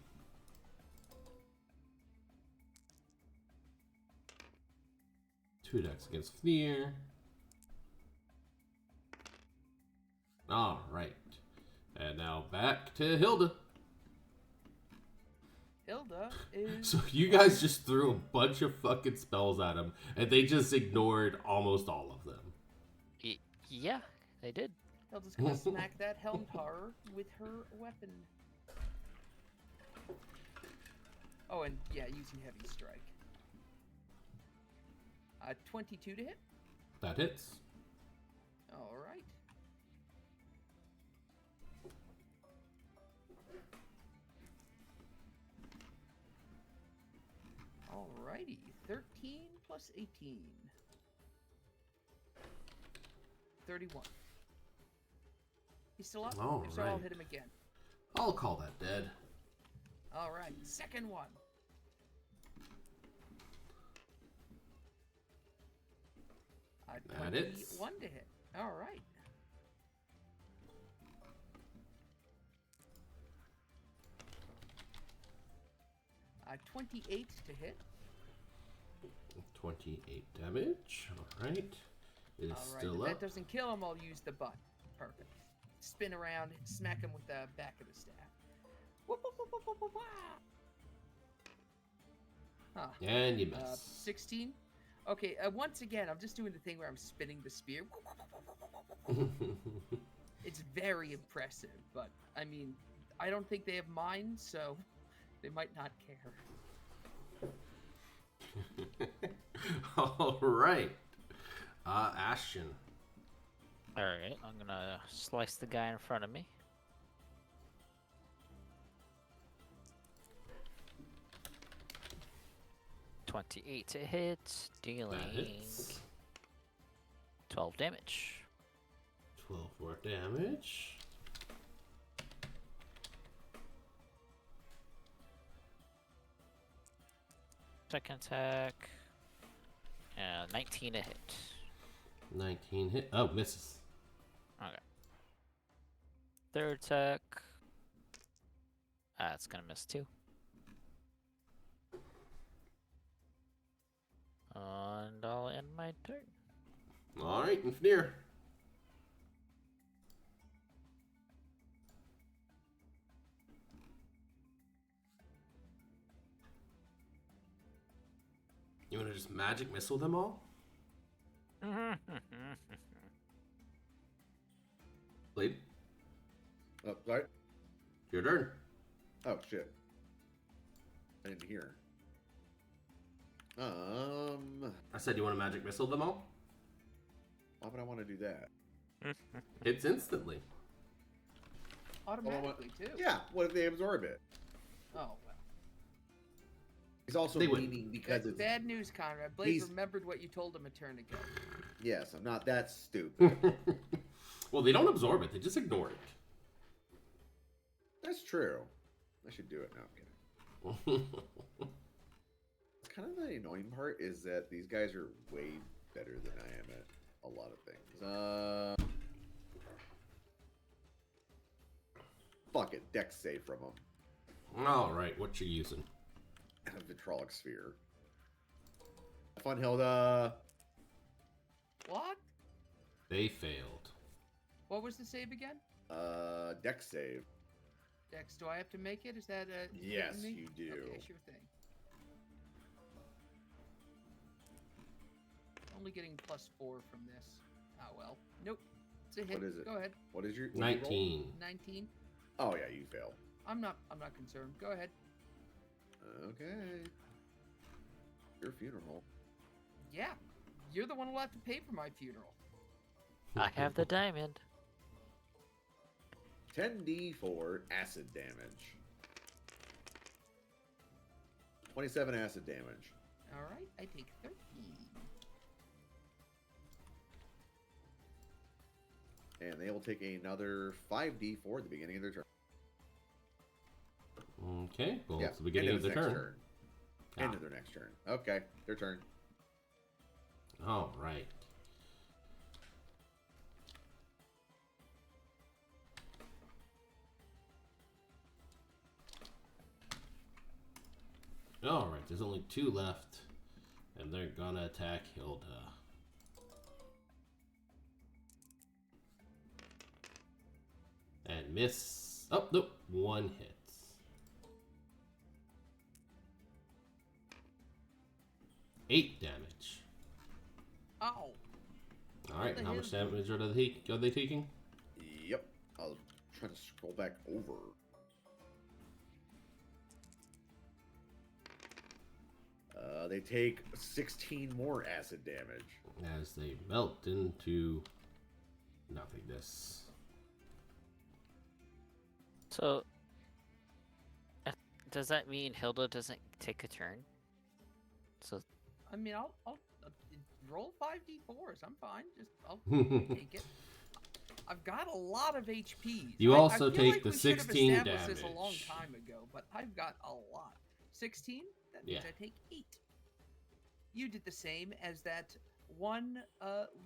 Two attacks against Fnir. Alright. And now back to Hilda. Hilda is. So you guys just threw a bunch of fucking spells at him, and they just ignored almost all of them. Yeah, they did. Hilda's gonna smack that helm tar with her weapon. Oh, and yeah, using heavy strike. 22 to hit. That hits. All right. Alrighty. 13 plus 18. 31. He's still up? All If so, I'll right. hit him again. I'll call that dead. All right, second one. That hits. 21 to hit. All right. 28 to hit. 28 damage. All right. It is All right, still if up. that doesn't kill him, I'll use the butt. Perfect. Spin around, smack him with the back of the staff. Whoop, whoop, whoop, whoop, whoop, whoop, whoop. Huh. And you miss. 16. Okay, once again, I'm just doing the thing where I'm spinning the spear. It's very impressive, but I mean, I don't think they have minds, so they might not care. All right. Ashton. Alright, I'm gonna slice the guy in front of me. $28 to hit, dealing That hits. 12 damage. 12 more damage. Second attack, 19 to hit. 19 hit. Oh, misses. Okay. Third attack, it's gonna miss too. And I'll end my turn. All right, Infnir. You want to just magic missile them all? Blade, Oh, sorry. your turn. Oh, shit. I didn't hear. I said you want to magic missile them all? Why would I want to do that? It's instantly. Automatically, too. Yeah, what if they absorb it? Oh, well. He's also They would. meaning because it's... Bad news, Conrad. Blade He's- remembered what you told him a turn ago. Yes, I'm not that stupid. Well, they don't absorb it. They just ignore it. That's true. I should do it now. I'm kidding. It's kind of the annoying part is that these guys are way better than I am at a lot of things. Fuck it. Dex save from them. All right, what you using? Vitrolic sphere. Have fun, Hilda. What? They failed. What was the save again? Dex save. Dex, do I have to make it? Is that Yes, hitting me? you do. Okay, sure thing. Only getting +4 from this. Oh well. Nope. It's a hit. What is it? Go ahead. What is your what did you roll? 19. 19. Oh yeah, you fail. I'm not concerned. Go ahead. Okay. Your funeral. Yeah. You're the one who'll have to pay for my funeral. I have the diamond. 10d4 acid damage. 27 acid damage. All right. I take 13. And they will take another 5d4 at the beginning of their turn. Okay, well, Yeah, it's the beginning end of the his next turn. End Ah. of their next turn. Okay, their turn. All right. All right, there's only 2 left, and they're gonna attack Hilda. And miss. Oh, nope, 1 hits. 8 damage. Ow. All right, the how much hell? damage are they taking? Yep. I'll try to scroll back over. They take 16 more acid damage. As they melt into nothingness. So, does that mean Hilda doesn't take a turn? So, I mean, I'll roll 5d4s. I'm fine. I'll take it. I've got a lot of HPs. You also I feel take like the we should have 16 established this a long damage. time ago, but I've got a lot. 16? That means Yeah. I take 8. You did the same as that one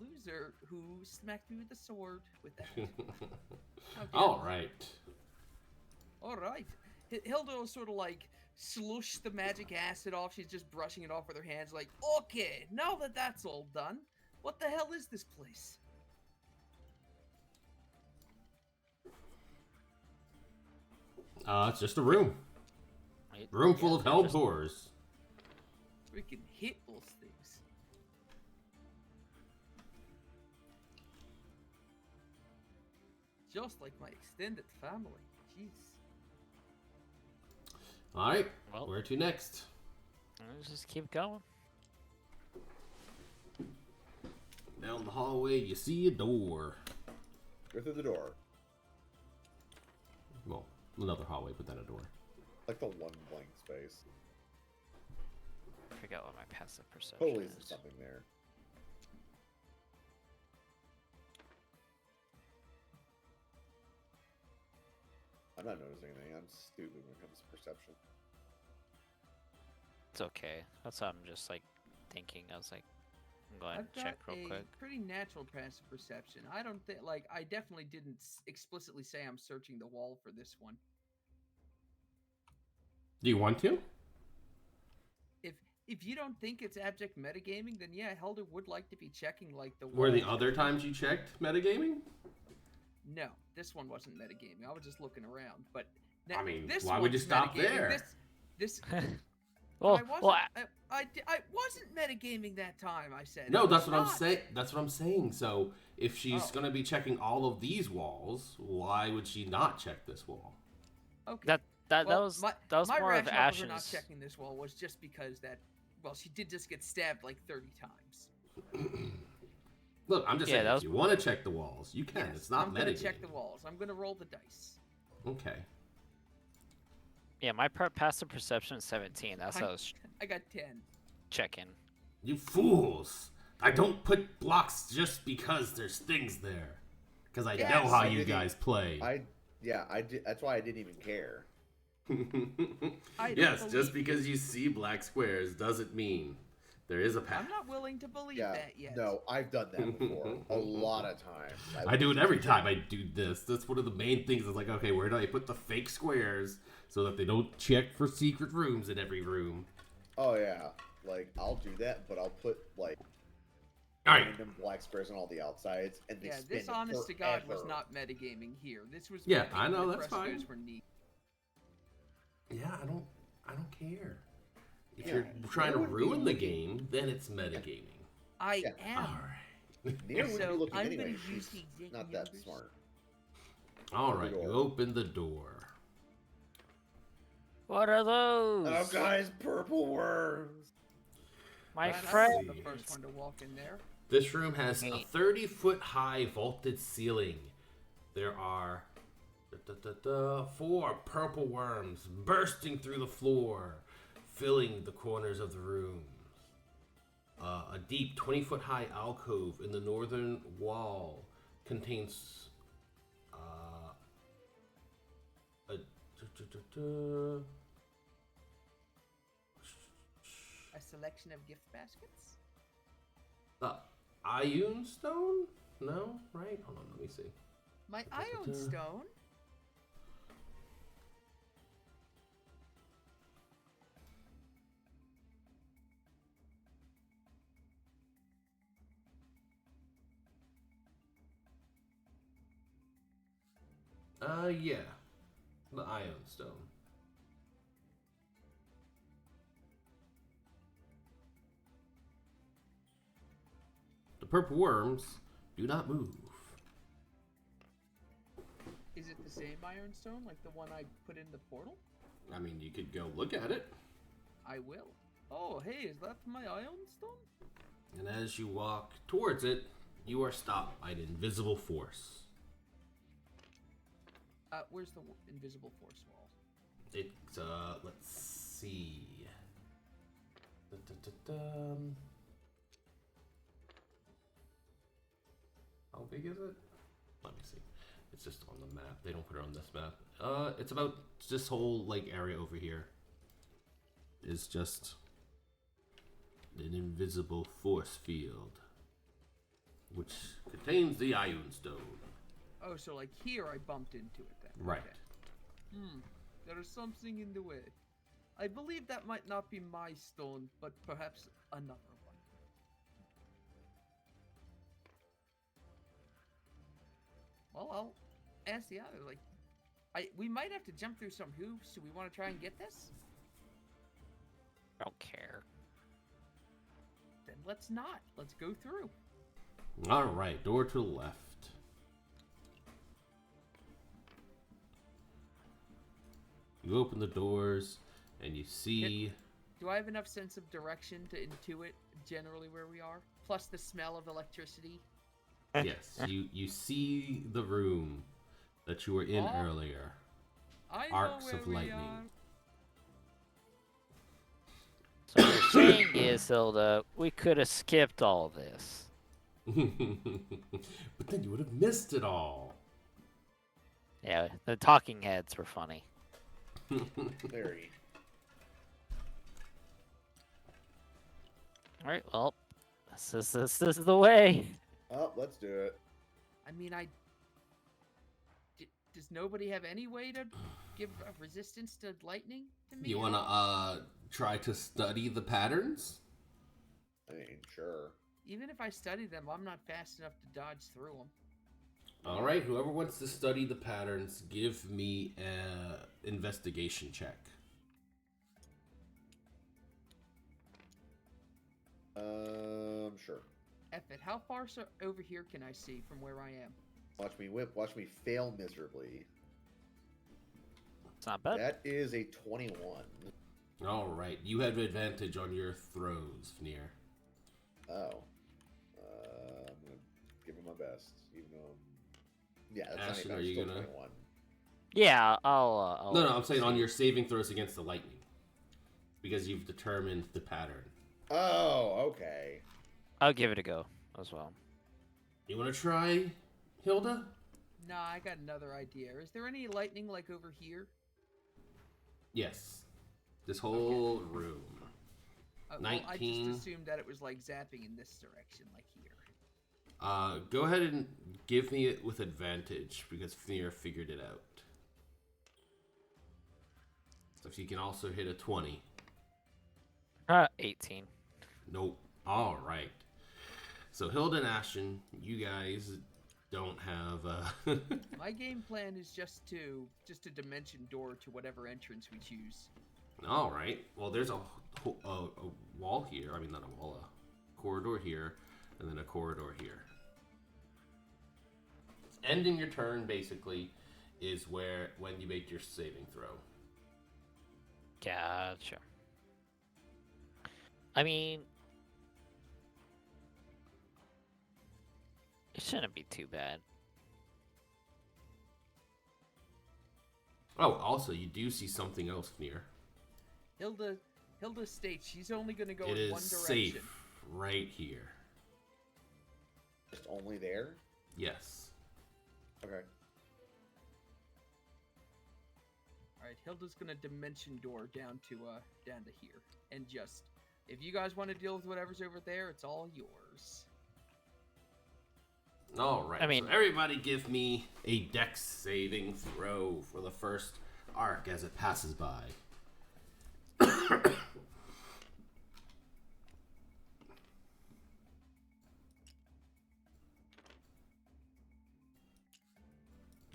loser who smacked me with the sword with that. How dare All you. right. All right. Hilda will sort of like slush the magic acid off. She's just brushing it off with her hands like, okay, now that that's all done, what the hell is this place? It's just a room. Right? Room full Yeah, of they're hell just- doors. Freaking hit those things. Just like my extended family. Jeez. All right. Well- Where to next? Let's just keep going. Down the hallway, you see a door. Go through the door. Well, another hallway, but then a door. Like the one blank space. I forget what my passive perception Totally is. there's something there. I'm not noticing anything. I'm stupid when it comes to perception. It's okay. That's what I'm just like thinking. I was like, I'm going I've to check got real a quick. pretty natural passive perception. I don't think, like, I definitely didn't explicitly say I'm searching the wall for this one. Do you want to? If you don't think it's abject metagaming, then yeah, Helder would like to be checking, like, the Were the walls. other times you checked metagaming? No, this one wasn't metagaming. I was just looking around. But I mean, this why would you one's stop metagaming. there? This well, I wasn't. well, I wasn't metagaming that time. I said. No, It that's was what I'm not. saying. That's what I'm saying. So, if she's Oh. gonna be checking all of these walls, why would she not check this wall? Okay. that Well, was my more of rationale for her not Ash's. checking this wall was just because that. Well, she did just get stabbed like 30 times. Look, I'm just Yeah, saying, that if was- you want to check the walls, you can. Yes, It's not I'm gonna metagaming. check the walls. I'm gonna roll the dice. Okay. Yeah, my passive perception is 17. That's what I was I got 10. checking. You fools! I don't put blocks just because there's things there. Because I Yes, know how I you didn't- guys play. I did. That's why I didn't even care. I don't Yes, just believe because you see black squares doesn't mean there is a path. I'm not willing to believe Yeah. that yet. No, I've done that before a lot of times. I do it every time I do this. That's one of the main things. Is like, okay, where do I put the fake squares so that they don't check for secret rooms in every room? Oh yeah, like I'll do that, but I'll put like All right. random black squares on all the outsides, and they Yeah, spin this honest to God was forever. not metagaming here. This was Yeah, making I know, the that's frescoes fine. were neat. Yeah, I don't care. If Yeah, you're trying to Nero would be ruin the looking- game, then it's metagaming. I Yeah. am. All right. Nero would be So, looking I'm anyway. gonna use She's the exact not that numbers. smart. All right. You door. open the door. What are those? Oh, guys, purple worms. My Glad I friend. wasn't the first one to walk in there. This room has a Neat. 30-foot high vaulted ceiling. There are 4 purple worms bursting through the floor, filling the corners of the rooms. A deep 20-foot high alcove in the northern wall contains A selection of gift baskets. Ion stone? No, right? Hold on, let me see. My ion stone. Yeah. The ion stone. The purple worms do not move. Is it the same iron stone like the one I put in the portal? I mean, you could go look at it. I will. Oh, hey, is that my ion stone? And as you walk towards it, you are stopped by an invisible force. Where's the invisible force wall? It's, let's see. Da-da-da-dum. How big is it? Let me see. It's just on the map. They don't put it on this map. It's about this whole like area over here. Is just an invisible force field, which contains the Iron Stone. Oh, so like here I bumped into it then. Right. Okay. There is something in the way. I believe that might not be my stone, but perhaps another one. Well, I'll ask the other. Like, we might have to jump through some hoops. Do we want to try and get this? I don't care. Then let's not. Let's go through. All right, door to the left. You open the doors, and you see. Do I have enough sense of direction to intuit generally where we are? Plus the smell of electricity. Yes, you see the room that you were in earlier. I Arcs know where of we lightning. are. So what you're saying is, Hilda, we could have skipped all this. But then you would have missed it all. Yeah, the talking heads were funny. Very. All right, well, this is the way. Oh, let's do it. I mean, does nobody have any way to give a resistance to lightning to me? You at want all? to try to study the patterns? I mean, sure. Even if I study them, I'm not fast enough to dodge through them. All right, whoever wants to study the patterns, give me an investigation check. Sure. F it. How far over here can I see from where I am? Watch me whip. Watch me fail miserably. It's not bad. That is a 21. All right, you have advantage on your throws, Fnir. Oh. I'm gonna give it my best, even though. Yeah, that's Ashton, not are even. you I'm still gonna- 21. Yeah, I'll No, I'm saying on your saving throws against the lightning, because you've determined the pattern. Oh, okay. I'll give it a go as well. You want to try, Hilda? Nah, I got another idea. Is there any lightning like over here? Yes. This whole room. Well, I 19. just assumed that it was like zapping in this direction, like here. Go ahead and give me it with advantage, because Fnir figured it out. So if you can also hit a 20. 18. Nope. All right. So Hilda and Ashton, you guys don't have. My game plan is just a dimension door to whatever entrance we choose. All right. Well, there's a wall here. I mean, not a wall, a corridor here, and then a corridor here. Ending your turn basically is when you make your saving throw. Gotcha. I mean, it shouldn't be too bad. Oh, also, you do see something else near. Hilda states she's only going to go It in is one direction. safe right here. Just only there? Yes. Okay. All right, Hilda's going to dimension door down to here, and just if you guys want to deal with whatever's over there, it's all yours. All right. I mean- so everybody give me a dex saving throw for the first arc as it passes by.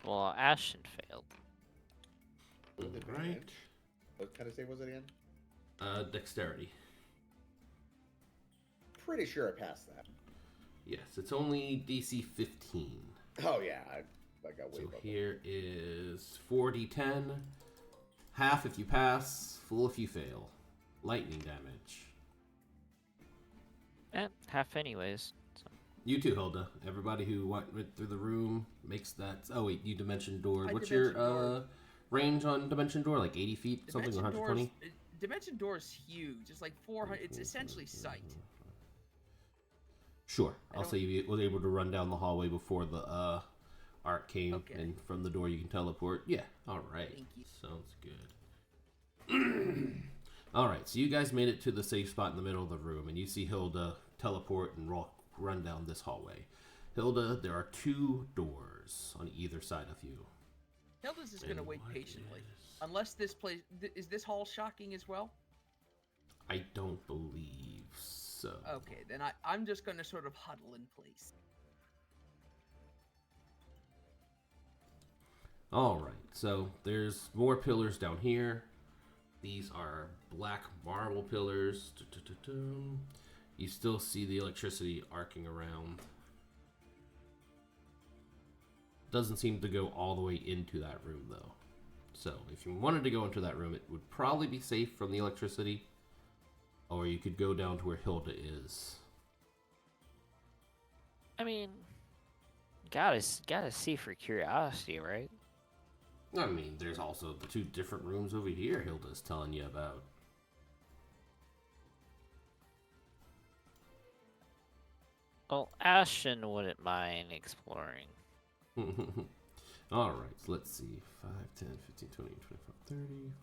Well, Ashton failed. With All right. advantage. What kind of save was it again? Dexterity. Pretty sure I passed that. Yes, it's only DC 15. Oh yeah, I got way So above it. here is 4d10. Half if you pass, full if you fail. Lightning damage. Half anyways. So. You too, Hilda. Everybody who went through the room makes that. Oh wait, you dimension door. I What's dimension your door. range on dimension door? Like 80 feet, something, Dimension 120? Dimension Door is huge. It's like 400. It's essentially sight. Sure. I'll say you was able to run down the hallway before the arc came, Okay. and from the door you can teleport. Yeah. All right. Thank you. Sounds good. All right. So you guys made it to the safe spot in the middle of the room, and you see Hilda teleport and run down this hallway. Hilda, there are 2 doors on either side of you. Hilda's just gonna And wait what patiently, is- unless this place is this hall shocking as well. I don't believe so. Okay, then I'm just gonna sort of huddle in place. All right, so there's more pillars down here. These are black marble pillars. You still see the electricity arcing around. Doesn't seem to go all the way into that room, though. So if you wanted to go into that room, it would probably be safe from the electricity. Or you could go down to where Hilda is. I mean, gotta see for curiosity, right? I mean, there's also the 2 different rooms over here Hilda's telling you about. Well, Ashton wouldn't mind exploring. All right, so let's see. 5, 10, 15, 20, 25, 30,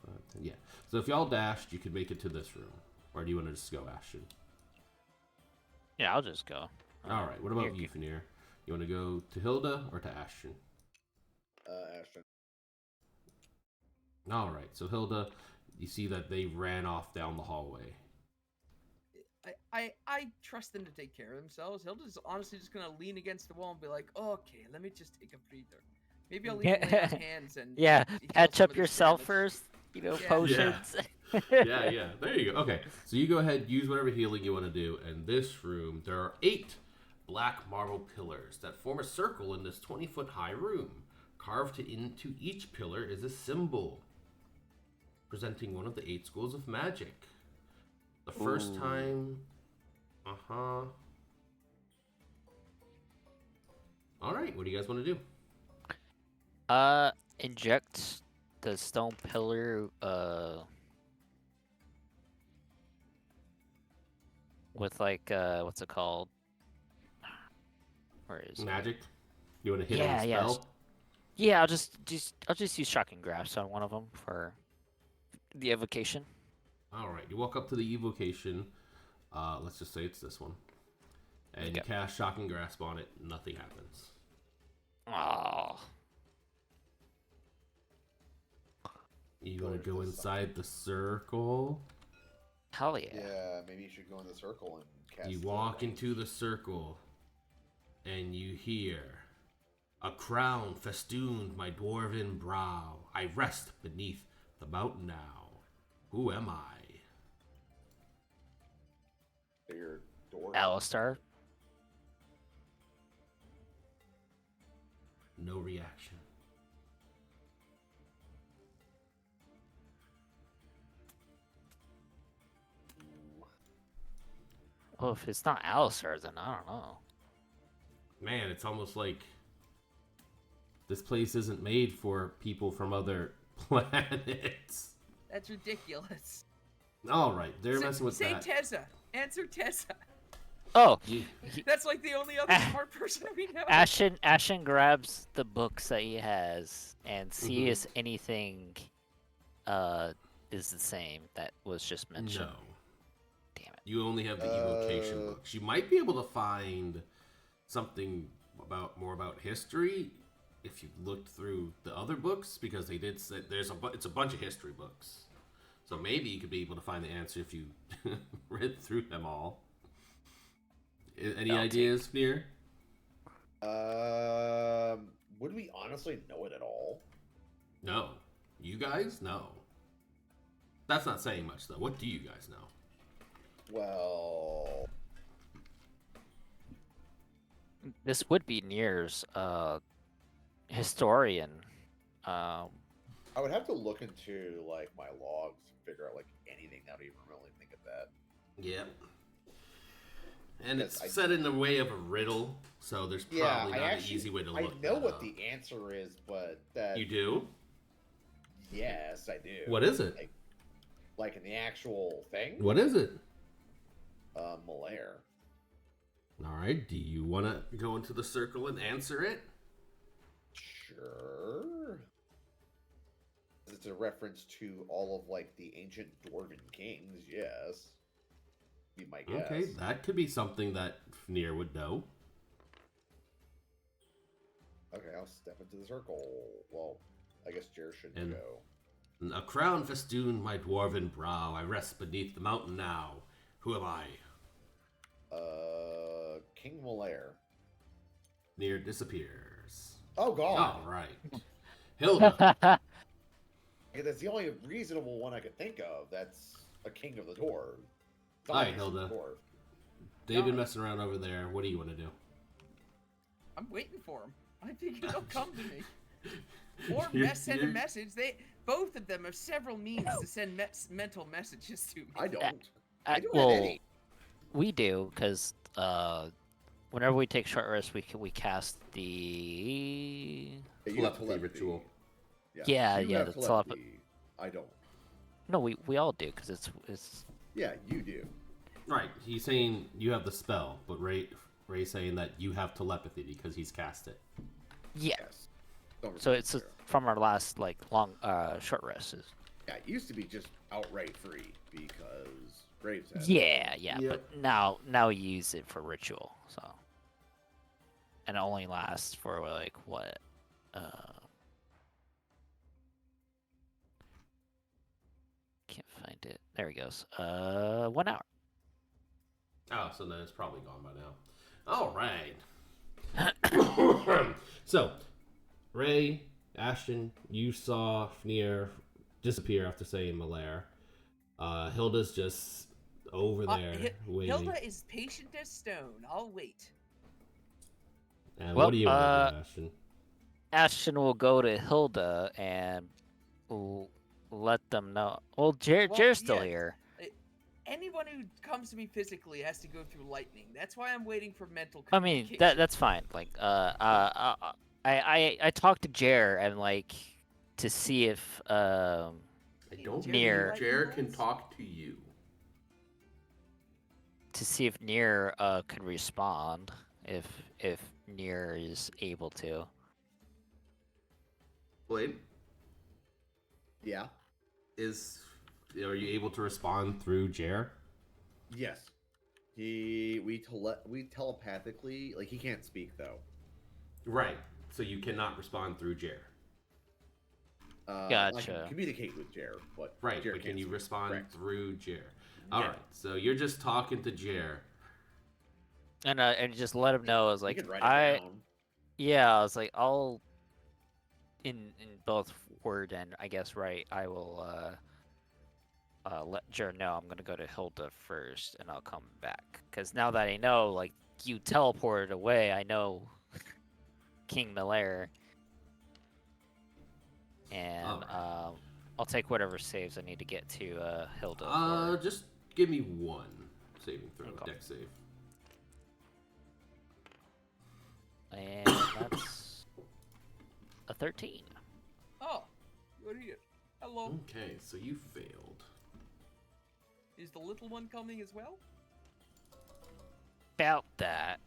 5, 10. Yeah. So if y'all dashed, you could make it to this room. Or do you want to just go Ashton? Yeah, I'll just go. All right, what about You're- you, Fanir? You want to go to Hilda or to Ashton? Ashton. All right, so Hilda, you see that they ran off down the hallway. I trust them to take care of themselves. Hilda's honestly just gonna lean against the wall and be like, okay, let me just take a breather. Maybe I'll leave Yeah. my hands and Yeah, heal patch some up of this yourself damage. first. You know, Yeah. potions. Yeah, there you go. Okay, so you go ahead, use whatever healing you want to do. And this room, there are 8 black marble pillars that form a circle in this 20-foot high room. Carved into each pillar is a symbol presenting one of the 8 schools of magic. The first time... All right, what do you guys want to do? Inject the stone pillar, with like, what's it called? Where is it? Magic? You want to hit Yeah, on a yeah. spell? Yeah, I'll just use shocking grasp on one of them for the evocation. All right, you walk up to the evocation. Let's just say it's this one. And you Okay. cast Shocking Grasp on it. Nothing happens. Oh, You want to go inside the circle? hell yeah. Yeah, maybe you should go in the circle and cast. You the walk range. into the circle, and you hear, "A crown festooned my dwarven brow. I rest beneath the mountain now. Who am I?" Your door. Alistar. No reaction. Well, if it's not Alistar, then I don't know. Man, it's almost like this place isn't made for people from other planets. That's ridiculous. All right, they're messing with say that. Tessa. Answer Tessa. Oh, You- That's like the only other smart person we know. Ashen grabs the books that he has and see Mhm. if anything is the same that was just mentioned. No. Damn it. You only have the evocation books. You might be able to find something more about history if you looked through the other books, because they did say it's a bunch of history books. So maybe you could be able to find the answer if you read through them all. Any I'll ideas, Fear? Would we honestly know it at all? No. You guys? No. That's not saying much, though. What do you guys know? Well, This would be Nier's historian. I would have to look into like my logs and figure out like anything that would even really think of that. Yep. And Yes, it's set in the way of a riddle, so there's probably not an easy way to look I know that what up. the answer is, but that You do? yes, I do. What is it? Like, Like in the actual thing? What is it? Malaire. All right. Do you want to go into the circle and answer it? Sure. It's a reference to all of like the ancient dwarven kings. Yes. Be my guess. Okay, that could be something that Fnir would know. Okay, I'll step into the circle. Well, I guess Jer should And- go. A crown festooned my dwarven brow. I rest beneath the mountain now. Who am I? King Malaire. Fnir disappears. Oh God. All right. Hilda. Okay, that's the only reasonable one I could think of. That's a king of the dwarves. It's All right, obviously Hilda. a dwarf. They've been messing around over there. What do you want to do? I'm waiting for him. I think he'll come to me. Or send a You're- message. Both of them have several means to send mental messages to me. I don't. Uh, I don't well, have any. we do because whenever we take short rests, we cast the Yeah, you have Telepathy ritual. Yeah, You yeah, have the telepathy. I don't. no, we all do because it's Yeah, you do. Right. He's saying you have the spell, but Ray's saying that you have telepathy because he's cast it. yeah. Yes. Don't So repeat it's Jer. from our last like long short rests. Yeah, it used to be just outright free because Graves had it. Yeah, yeah, Yep. but now we use it for ritual, so and it only lasts for like what can't find it. There he goes. 1 hour. Oh, so then it's probably gone by now. All right. So, Ray, Ashton, you saw Fnir disappear after saying Malaire. Hilda's just over there waiting. Hilda is patient as stone. I'll wait. And Well, what do you want to do, Ashton? Ashton will go to Hilda and will let them know. Well, Jer's still yeah. here. Anyone who comes to me physically has to go through lightning. That's why I'm waiting for mental I mean, communication. that's fine. Like, I talked to Jer and like to see if I don't Near. think Jer can talk to you. Nier could respond if Nier is able to. Blade, Yeah. are you able to respond through Jer? Yes. We telepathically, like, he can't speak though. Right. So you cannot respond through Jer. I Gotcha. can communicate with Jer, but Right, Jer but can can't you speak. respond Correct. through Jer? All Yeah. right. So you're just talking to Jer. And just let him know. I was You like, can write it down. I was like, I'll in both word and I guess right. I will let Jer know I'm gonna go to Hilda first, and I'll come back. Cause now that I know, like, you teleported away, I know King Malaire, and Alright. I'll take whatever saves I need to get to Hilda. for- Just give me one saving throw, Okay. deck save. And that's a 13. Oh, you're here. Hello. Okay, so you failed. Is the little one coming as well? About that.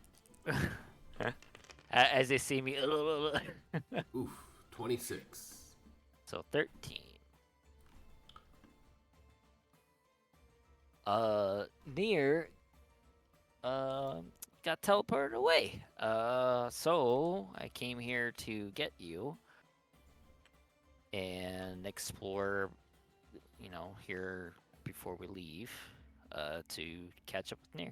As they see me. Oof, 26. So 13. Near got teleported away. So I came here to get you and explore, here before we leave, to catch up with Near.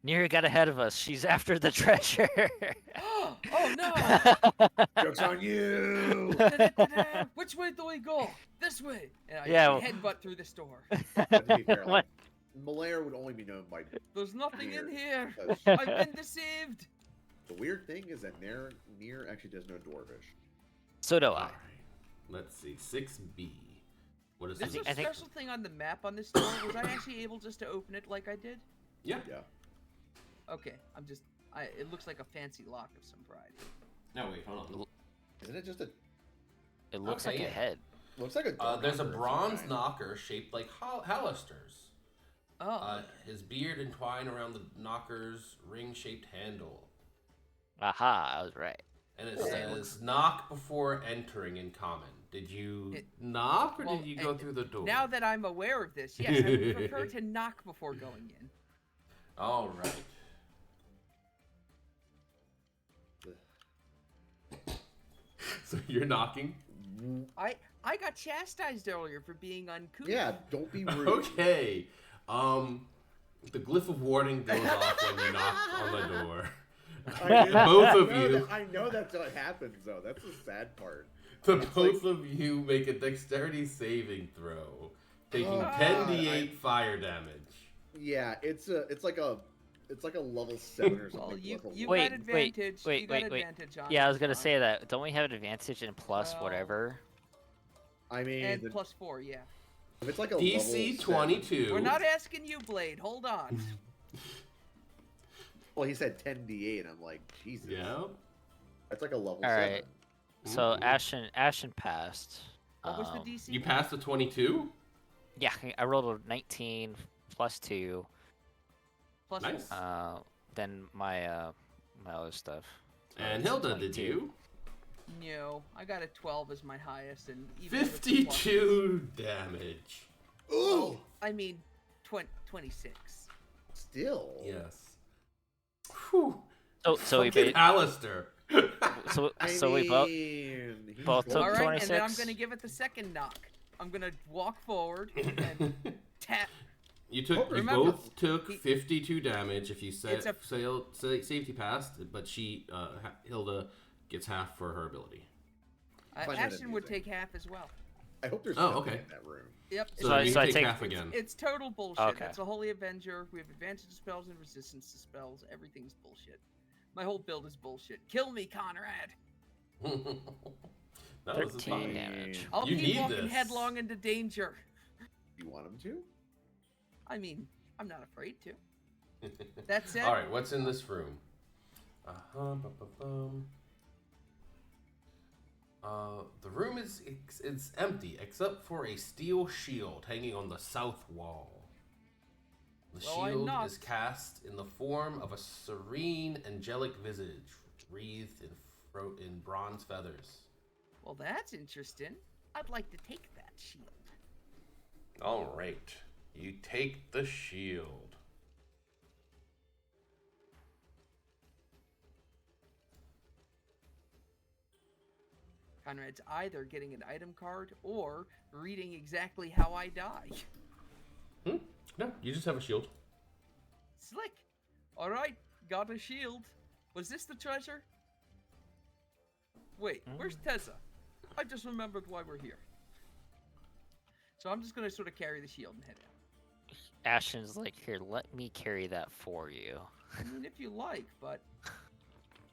Near got ahead of us. She's after the treasure. Oh no! Joke's on you! Da-da-da-da. Which way do we go? This way. And I Yeah, well- headbutt through this door. But to be fair, What? like, Malaire would only be known by. There's nothing in here. because I've been deceived. the weird thing is that Nier actually does know Dwarvish. So do I. Alright. Let's see. 6B. What is There's this? a I think- special thing on the map on this door. Was I actually able just to open it like I did? Yeah. Yeah. Okay, it looks like a fancy lock of some variety. No, wait, hold on. Isn't it just a? It looks Okay, like yeah. a head. Looks like a. door There's a knocker of some bronze kind. knocker shaped like Hallister's. Oh. His beard entwined around the knocker's ring-shaped handle. Aha, I was right. And it Oh, says, knock before entering in common. Did you knock or well, did you go through the door? Now that I'm aware of this, yes, I would prefer to knock before going in. All right. So you're knocking? I got chastised earlier for being uncouth. Yeah, don't be rude. Okay. The glyph of warning goes off when you knock on the door. Both of you. I know that's what happens, though. That's the sad part. Both of you make a dexterity saving throw, taking Oh, 10d8 fire damage. Yeah, it's like a level 7 or something. Well, you level you one. got advantage. You got wait. advantage on Yeah, I it, was gonna John. say that. Don't we have an advantage in plus Well, whatever? I mean, And the- plus 4, yeah. if it's like a DC level 22. We're not asking you, Blade. Hold on. 7, well, he said 10d8, and I'm like, Jesus. Yeah. That's like a level All 7. right. So Ooh. Ashen passed. What was the DC? You passed the 22? Yeah, I rolled a 19 plus 2. Plus Nice. 4. Then my my other stuff. So And it's Hilda, did 22. you? No, I got a 12 as my highest, and even with the plus- 52 damage. Ooh! I mean, 26. Still. Yes. Whew. So we Fucking ba- Alistair. so I so we both mean, he's both going- took All right, and then I'm 26. gonna give it the second knock. I'm gonna walk forward and tap. You Remember, both took 52 damage if you It's a- safety passed, but Hilda gets half for her ability. Find that Ashton would amusing. take half as well. I hope there's Oh, nothing okay. in that room. Yep. So, So you I take take- half again. It's total bullshit. Okay. It's a Holy Avenger. We have advantage to spells and resistance to spells. Everything's bullshit. My whole build is bullshit. Kill me, Conrad. No, this is 13 fine. damage. I'll You keep need walking this. headlong into danger. You want him to? I mean, I'm not afraid to. That said, All right, what's in this room? Bum. The room is it's empty except for a steel shield hanging on the south wall. The Well, I'm shield not. is cast in the form of a serene, angelic visage wreathed in bronze feathers. well, that's interesting. I'd like to take that shield. All right, you take the shield. Conrad's either getting an item card or reading exactly how I die. No, you just have a shield. Slick. All right, got a shield. Was this the treasure? Wait, where's Tessa? I just remembered why we're here. So I'm just gonna sort of carry the shield and head out. Ashton's like, here, let me carry that for you. I mean, if you like, but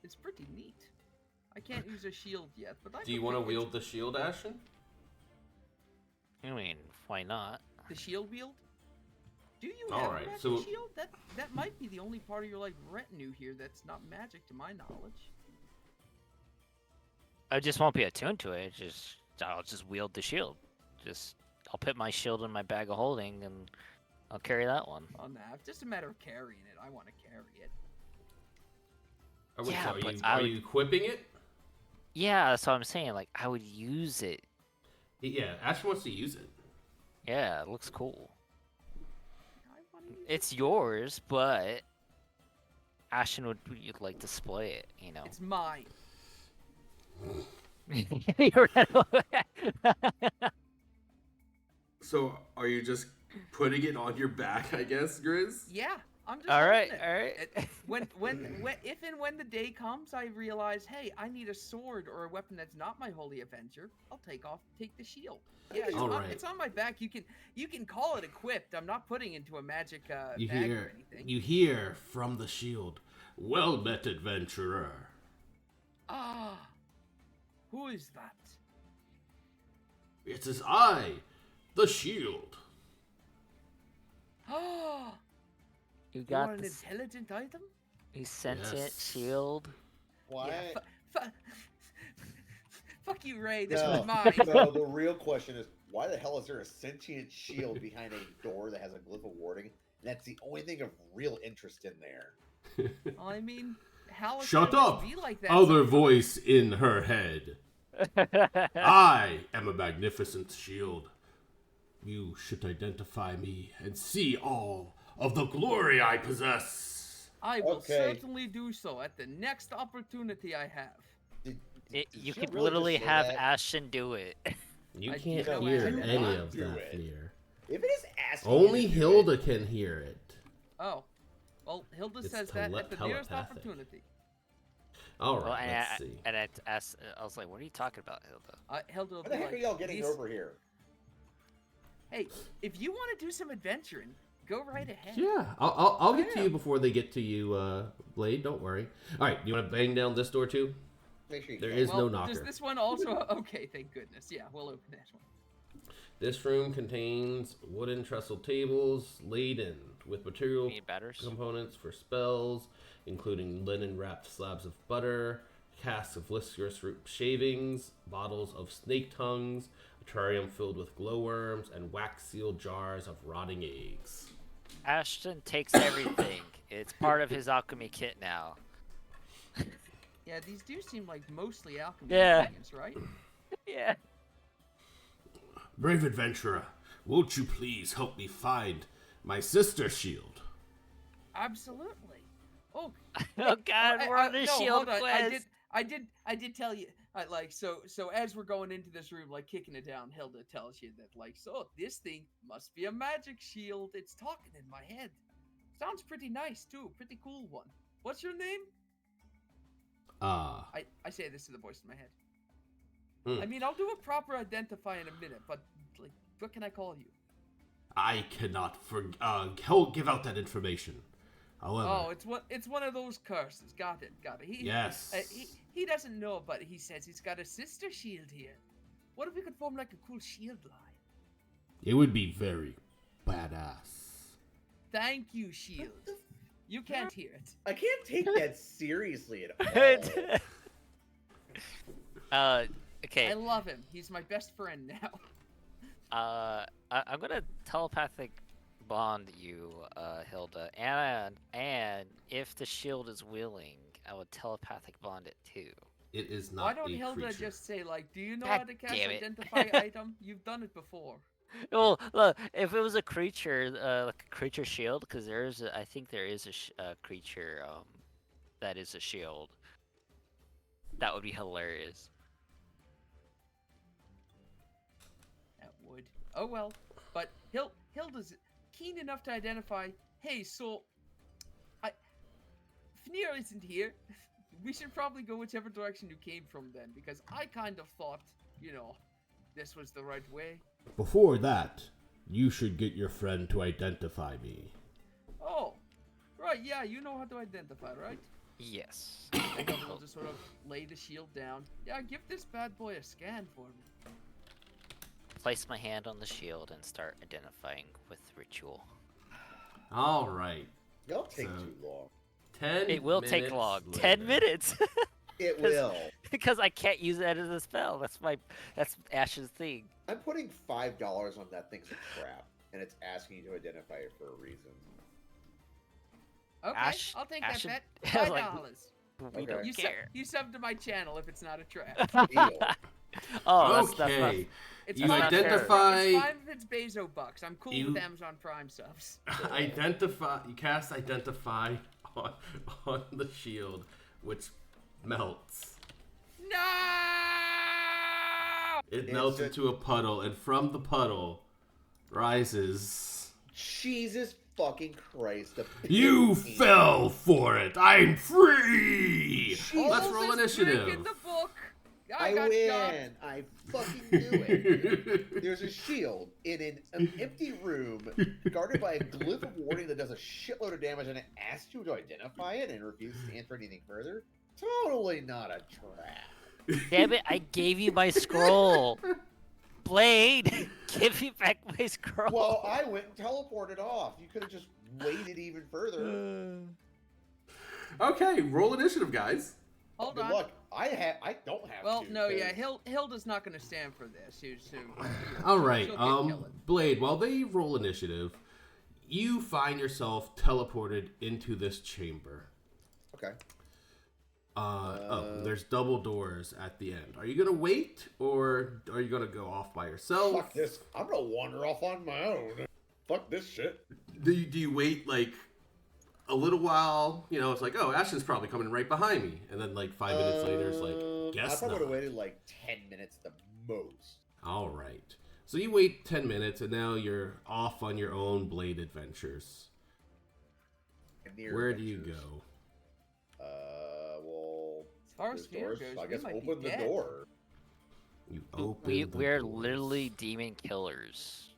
it's pretty neat. I can't use a shield yet, but I Do you could want to pick wield the shield, Ashton? I mean, why not? the shield wield. Do you All have right, a magic so- shield? That might be the only part of your like retinue here that's not magic to my knowledge. I just won't be attuned to it. I'll just wield the shield. I'll put my shield in my bag of holding and I'll carry that one. Well, nah, it's just a matter of carrying it. I want to carry it. Yeah, so but are you equipping it? Yeah, that's what I'm saying. Like, I would use it. Yeah, Ashton wants to use it. Yeah, it looks cool. I want to use It's yours, but Ashton would you'd like display it, you know. It's mine. You're right. So, are you just putting it on your back, I guess, Grizz? Yeah, I'm just. all holding right, it. all right. If and when the day comes, I realize, hey, I need a sword or a weapon that's not my holy avenger. I'll take the shield. Yeah, All right. it's on my back. You can call it equipped. I'm not putting into a magic You bag or hear, anything. you hear from the shield. Well met, adventurer. Ah, who is that? It is I, the shield. Ah, You you got are an this. intelligent item. You sentient Yes. shield. Why? Yeah, Thank you, Ray. This No, was mine. no, the real question is, why the hell is there a sentient shield behind a door that has a glyph of warding? And that's the only thing of real interest in there. Well, I mean, how else Shut could it up, be like that other sometimes? voice in her head. I am a magnificent shield. You should identify me and see all of the glory I possess. I will Okay. certainly do so at the next opportunity I have. Did You she could really literally just say have that? Ashton do it. You I can't do hear not any of do that, it. Fear. If it is asking Only you to do Hilda it, can hear it. Oh. Well, Hilda It's says that at the nearest telepathic. opportunity. All right, Well, let's see. and I was like, "What are you talking about, Hilda?" Hilda will what be the heck like, are y'all getting "These- over here? Hey, if you want to do some adventuring, go right ahead. Yeah, I'll get to Yeah. you before they get to you, Blade. Don't worry. All right, you want to bang down this door too? Make sure you There get is it. no Well, knocker. does this one also? Okay, thank goodness. Yeah, we'll open that one. This room contains wooden trestle tables laden with material Need batters? components for spells, including linen-wrapped slabs of butter, casks of licorice root shavings, bottles of snake tongues, a terrarium filled with glowworms, and wax-sealed jars of rotting eggs. Ashton takes everything. It's part of his alchemy kit now. Yeah, these do seem like mostly alchemy Yeah. ingredients, right? Yeah. Brave adventurer, won't you please help me find my sister's shield? Absolutely. Oh, Oh God, we're on the no, shield hold on. quest. I did tell you. So as we're going into this room, like kicking it down, Hilda tells you that, like, so this thing must be a magic shield. It's talking in my head. Sounds pretty nice too. Pretty cool one. What's your name? I say this to the voice in my head. Hmm. I mean, I'll do a proper identify in a minute, but like, what can I call you? I cannot give out that information. However, Oh, it's one of those curses. Got it. yes. He doesn't know, but he says he's got a sister shield here. What if we could form like a cool shield line? It would be very badass. Thank you, shield. You can't hear it. I can't take that seriously at all. Okay. I love him. He's my best friend now. I'm gonna telepathic bond you, Hilda, and if the shield is willing, I would telepathic bond it too. It is not Why don't a Hilda creature. just say, like, do you know God how to cast damn it. identify item? You've done it before. Well, look, if it was a creature, like a creature shield, because I think there is a creature, that is a shield. That would be hilarious. That would. Oh well. But Hilda's keen enough to identify, hey, so Fnir isn't here. We should probably go whichever direction you came from then, because I kind of thought, this was the right way. Before that, you should get your friend to identify me. Oh, right, yeah, you know how to identify, right? Yes. And Hilda will just sort of lay the shield down. Yeah, give this bad boy a scan for me. Place my hand on the shield and start identifying with ritual. All right. Y'all take So- too long. 10 It will take minutes long. later. 10 minutes. It 'Cause- will. Because I can't use that as a spell. That's Ash's thing. I'm putting $5 on that thing's a trap, and it's asking you to identify it for a reason. Okay, Ash- I'll take Ash that and- bet. like- $5. We Okay. don't You, care. you sub to my channel if it's not a trap. Deal. Oh, that's Okay. not. It's You fine if it's- identify- It's fine if it's Bezo bucks. I'm cool You- with Amazon Prime subs. You cast identify on the shield, which melts. No! It melts into a puddle, and from the puddle rises. Jesus fucking Christ. the You pig. fell for it. I'm free. Jesus. Let's roll Oldest trick initiative. in the book. I got win. got. I fucking do it. There's a shield in an empty room guarded by a glyph of warding that does a shitload of damage, and it asks you to identify it and refuses to answer anything further. Totally not a trap. Damn it! I gave you my scroll. Blade, give me back my scroll. Well, I went and teleported off. You could have just waited even further. Okay, roll initiative, guys. Hold Good on. luck. I I don't have Well, to. no, yeah, 'cause- Hilda's not going to stand for this. All right, she'll get killed. Blade, while they roll initiative, you find yourself teleported into this chamber. Okay. There's double doors at the end. Are you gonna wait, or are you gonna go off by yourself? Fuck this. I'm gonna wander off on my own. Fuck this shit. Do you wait like a little while? You know, it's like, oh, Ashton's probably coming right behind me, and then like 5 minutes later, it's like, I guess probably would have not. waited like 10 minutes at the most. All right. So you wait 10 minutes, and now you're off on your own Blade adventures. Near Where do you adventures. go? Well, As far as there's fear doors, goes, so I we guess might be open the dead. door. You open the We're doors. literally demon killers.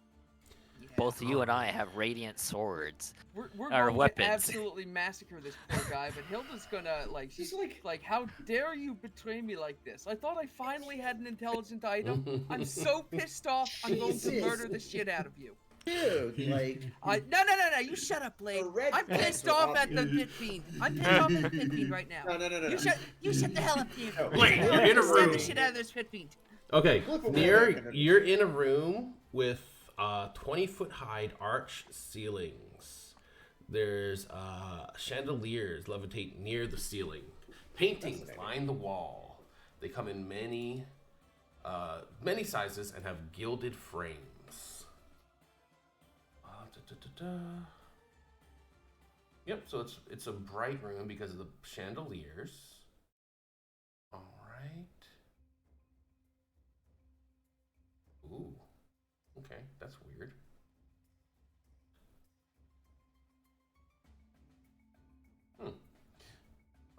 Yeah. Both you and I have radiant swords. We're our going weapons. to absolutely massacre this poor guy, but Hilda's gonna like she's Just like, how dare you betray me like this? I thought I finally had an intelligent item. I'm so pissed off. I'm going to Jesus. murder the shit out of you. Dude, like, No! You shut up, Blade. The red I'm pants pissed are off at on the you. pit fiend. I'm pissed off at the pit fiend right now. no. You shut the hell up, dude. No. Blade, you're in a Understand room. the shit out of this pit fiend. Okay, Flip away, I can you're in a room with 20-foot high arch ceilings. There's chandeliers levitate near the ceiling. Paintings Fascinating. line the wall. They come in many sizes and have gilded frames. Yep, so it's a bright room because of the chandeliers. All right. Ooh. Okay, that's weird.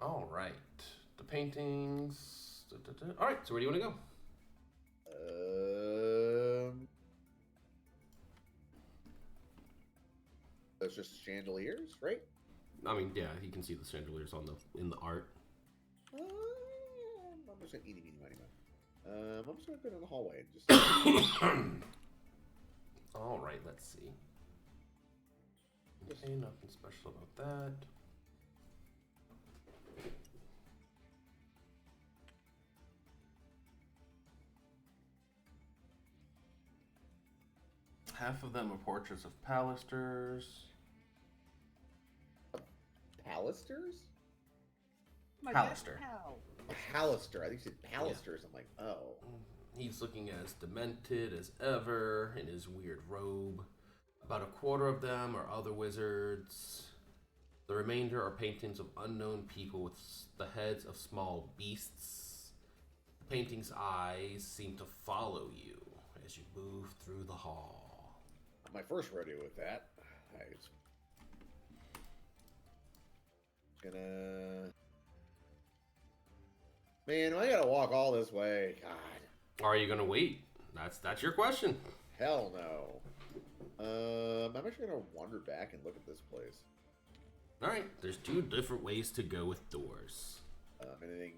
All right. The paintings. All right, so where do you want to go? That's just chandeliers, right? I mean, yeah, you can see the chandeliers in the art. I'm just gonna eeny, meeny, miny, moe. I'm just gonna go down the hallway and just. All right, let's see. Okay, nothing special about that. Half of them are portraits of Palisters. Palisters? My Pallister. best pal. Pallister. I think you said Palisters. I'm like, oh. He's looking as demented as ever in his weird robe. About a quarter of them are other wizards. The remainder are paintings of unknown people with the heads of small beasts. The painting's eyes seem to follow you as you move through the hall. My first rodeo with that. I was gonna. Man, I gotta walk all this way. God, Are you gonna wait? That's your question. hell no. I'm actually gonna wander back and look at this place. All right, there's two different ways to go with doors. Anything?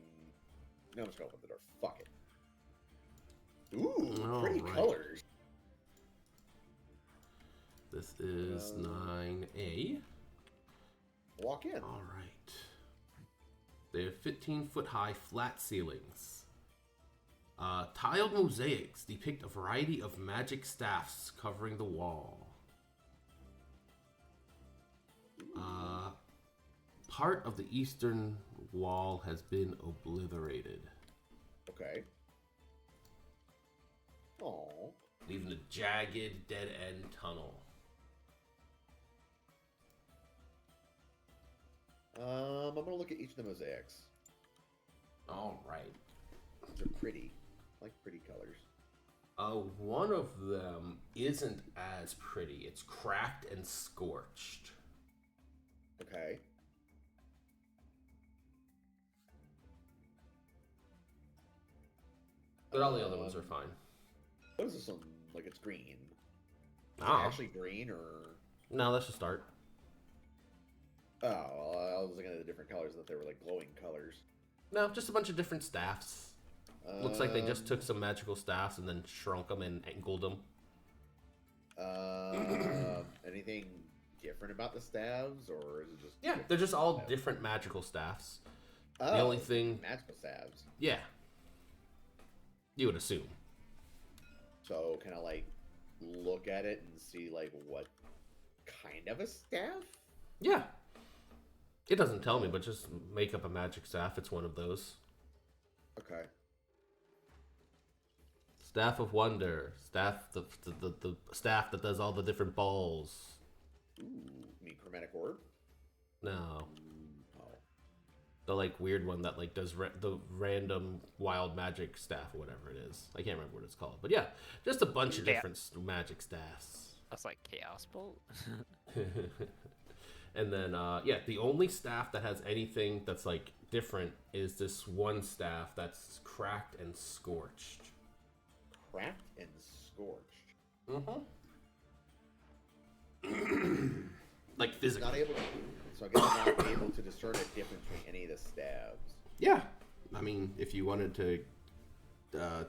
No, I'm just gonna open the door. Fuck it. Ooh, pretty Alright. colors. This is 9A. Walk in. All right. They have 15-foot high flat ceilings. Tiled mosaics depict a variety of magic staffs covering the wall. Part of the eastern wall has been obliterated, Okay. Oh. leaving a jagged, dead-end tunnel. I'm gonna look at each of the mosaics. All right. They're pretty. I like pretty colors. One of them isn't as pretty. It's cracked and scorched. Okay. But all the other ones are fine. What is this one? Like it's green. Is it Oh. actually green or? No, that's a start. Oh, well, I was looking at the different colors. That they were like glowing colors. No, just a bunch of different staffs. Looks like they just took some magical staffs and then shrunk them and angled them. Anything different about the staves, or is it just? Yeah, they're just all different magical staffs. Oh, The only thing, magical stabs. yeah, you would assume. So can I like look at it and see like what kind of a staff? Yeah. It doesn't tell me, but just make up a magic staff. It's one of those. Okay. Staff of Wonder. Staff, the staff that does all the different balls. Ooh, you mean chromatic orb? No. Oh. The like weird one that like does the random wild magic staff or whatever it is. I can't remember what it's called. But yeah, just a bunch of different magic staffs. That's like Chaos Bolt. And then, yeah, the only staff that has anything that's, like, different is this one staff that's cracked and scorched. Cracked and scorched. Mm-hmm. Like, physically. Not able to, so I guess I'm not able to discern a difference between any of the stabs. Yeah. I mean, if you wanted to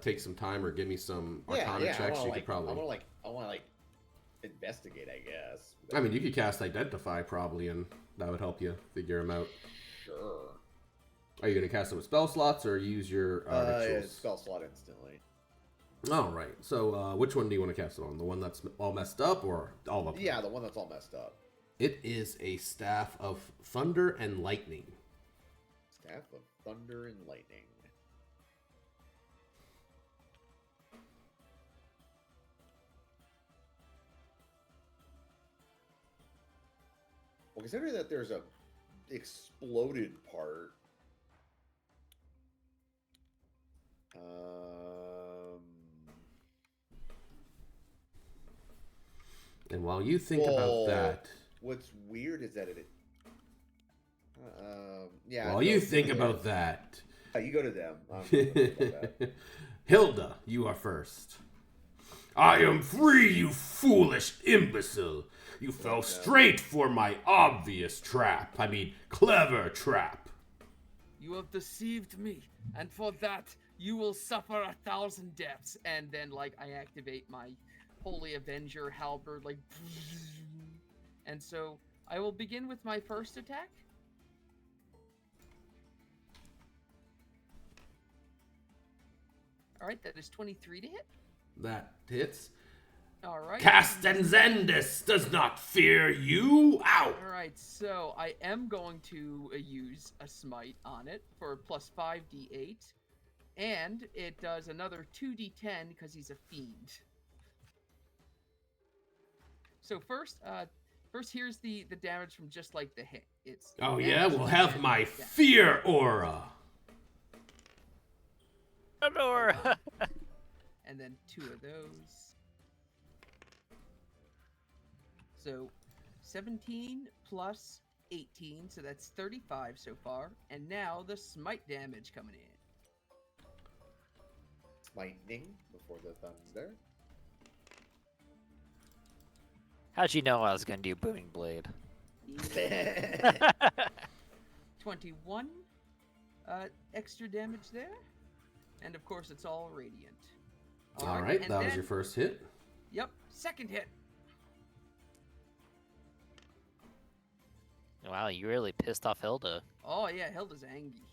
take some time or give me some Arcana checks, you could probably... I want to investigate, I guess. I mean, you could cast Identify, probably, and that would help you figure them out. Sure. Are you going to cast them with spell slots or use your Yeah, rituals? spell slot instantly. All right. So, which one do you want to cast it on? The one that's all messed up, or all of them? Yeah, the one that's all messed up. It is a Staff of Thunder and Lightning. Staff of Thunder and Lightning. Well, considering that there's a exploded part. And while you think about that, what's weird is that it. Yeah. while you think about that, you go to them. About that. Hilda, you are first. I am free, you foolish imbecile. You fell straight for my obvious trap. I mean, clever trap. You have deceived me, and for that, you will suffer 1,000 deaths. And then, like, I activate my Holy Avenger halberd, like, and so I will begin with my first attack. All right, that is 23 to hit. That hits. All right. Castenzendis does not fear you. Ow! All right, so I am going to use a smite on it for plus 5d8, and it does another 2d10 because he's a fiend. So first here's the damage from just like the hit. It's Oh yeah, we'll have my damage. fear aura. Aurora! And then 2 of those. So 17 plus 18, so that's 35 so far. And now the smite damage coming in. Lightning before the thunder. How'd you know I was gonna do Booming Blade? 21 extra damage there. And of course, it's all radiant. All right, that was your first hit. Yep, second hit. Wow, you really pissed off Hilda. Oh yeah, Hilda's angry.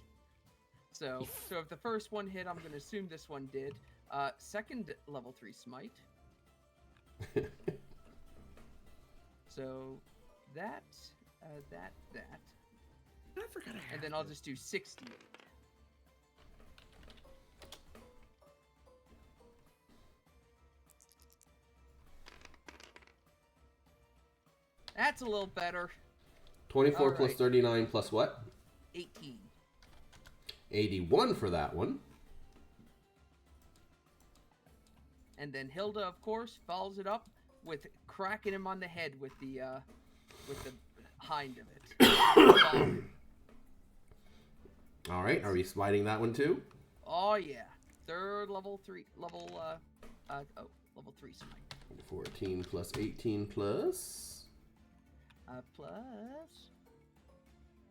So if the first one hit, I'm gonna assume this one did. Second level 3 smite. So that. I forgot I And then I'll just do 68. That's a little better. 24 plus Alright. 39 plus what? 18. 81 for that one. And then Hilda, of course, follows it up with cracking him on the head with the hind of it. All right, are we smiting that one too? Oh yeah, third level 3 smite. 14 plus 18 plus. Plus.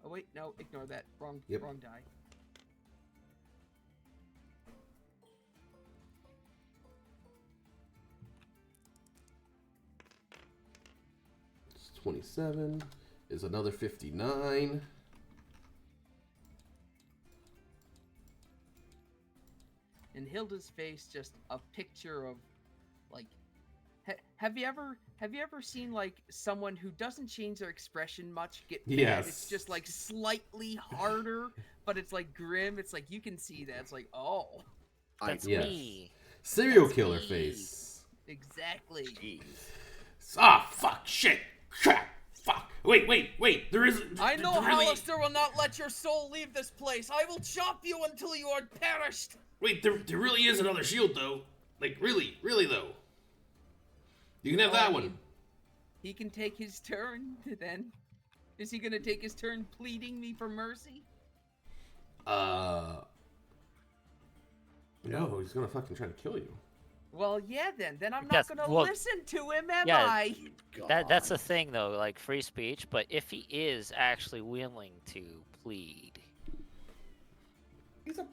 Oh wait, no, ignore that. Wrong die. It's 27. Is another 59. and Hilda's face just a picture of, like, have you ever seen like someone who doesn't change their expression much get mad? Yes. It's just like slightly harder, but it's like grim. It's like you can see that. It's like, oh, That's Yes. me. Serial That's killer me. face. exactly. Jeez. Ah, fuck, shit, crap, fuck. Wait. There is. I know there really... Hallister will not let your soul leave this place. I will chop you until you are perished. Wait, there really is another shield though. Like really though. You can have that one. He can take his turn then. Is he gonna take his turn pleading me for mercy? No, he's gonna fucking try to kill you. Well, yeah, then I'm not Yes, gonna well, listen to him, am yeah, I? That's the thing though, like free speech. But if he is actually willing to plead He's a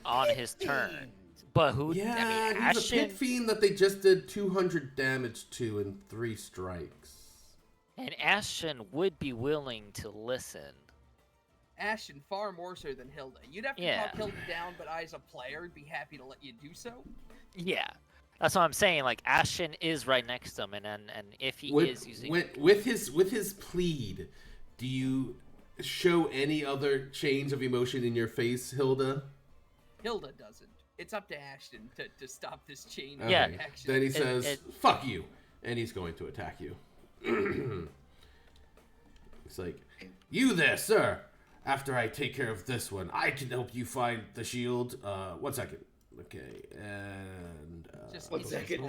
on his turn, but who? Yeah, I mean, he's a Ashton, pit fiend that they just did 200 damage to in 3 strikes. and Ashton would be willing to listen. Ashton far more so than Hilda. You'd have to Yeah. talk Hilda down, but I, as a player, would be happy to let you do so. Yeah, that's what I'm saying. Like Ashton is right next to him, and if he is using with his plead, do you show any other change of emotion in your face, Hilda? Hilda doesn't. It's up to Ashton to stop this chain Yeah. of action. Then he says, it- "Fuck you," and he's going to attack you. It's like, "You there, sir. After I take care of this one, I can help you find the shield. 1 second. Okay, and Just 1 second.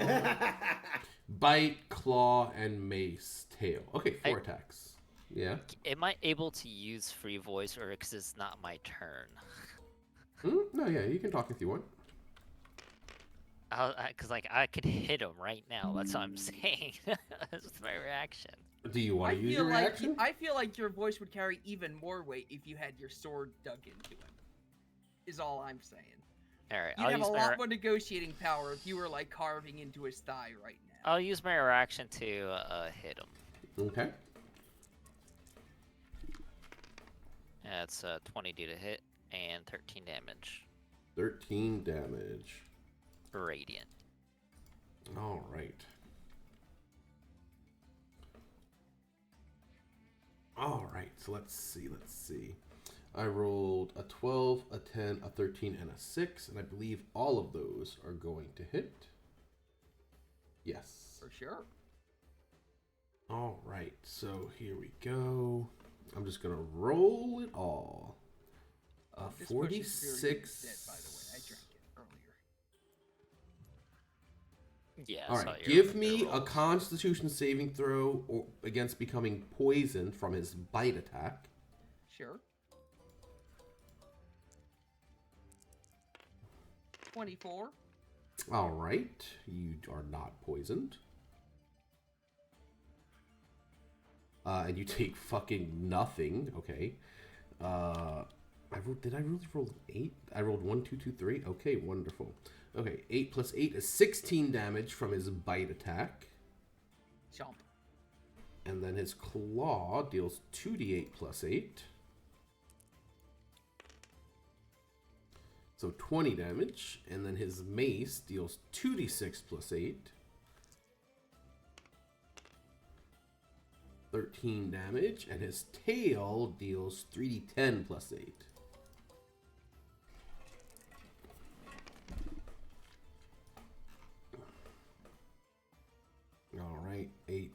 bite, claw, and mace, tail. Okay, 4 I- attacks. Yeah. Am I able to use free voice, or because it's not my turn? No, yeah, you can talk if you want. Because like I could hit him right now. That's what I'm saying. That's my reaction. Do you want I to use feel your like reaction? I feel like your voice would carry even more weight if you had your sword dug into him. Is all I'm saying. All right, You'd I'll have use a my lot more negotiating power if you were like carving into his thigh right now. I'll use my reaction to hit him. Okay. That's 20 to hit and 13 damage. 13 damage. Radiant. All right. All right, so let's see. I rolled a 12, a 10, a 13, and a 6, and I believe all of those are going to hit. Yes. For sure. All right, so here we go. I'm just going to roll it all. This Push's Fury is 46. dead, by the way. I drank it earlier. Yeah. All I saw right, your give me a rolls. Constitution saving throw or against becoming poisoned from his bite attack. Sure. 24. All right, you are not poisoned. And you take fucking nothing. Okay. Did I really roll 8? I rolled 1, 2, 2, 3. Okay, wonderful. Okay, 8 plus 8 is 16 damage from his bite attack. Chomp. And then his claw deals 2d8 plus 8. So 20 damage. And then his mace deals 2d6 plus 8. 13 damage. And his tail deals 3d10 plus 8. Alright, 8.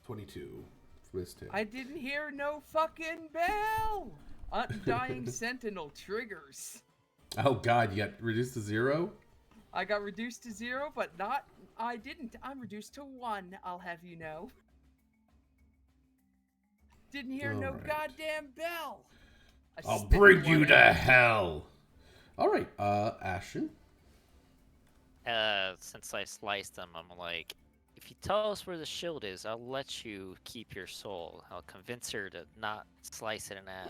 22 from his tail. I didn't hear no fucking bell. Undying Sentinel triggers. Oh god, you got reduced to 0? I got reduced to 0, but not. I didn't. I'm reduced to 1. I'll have you know. Didn't hear no Alright. goddamn bell. I I'll spit bring one you out. to hell. Alright, Ashen. Since I sliced him, I'm like, if you tell us where the shield is, I'll let you keep your soul. I'll convince her to not slice it in half.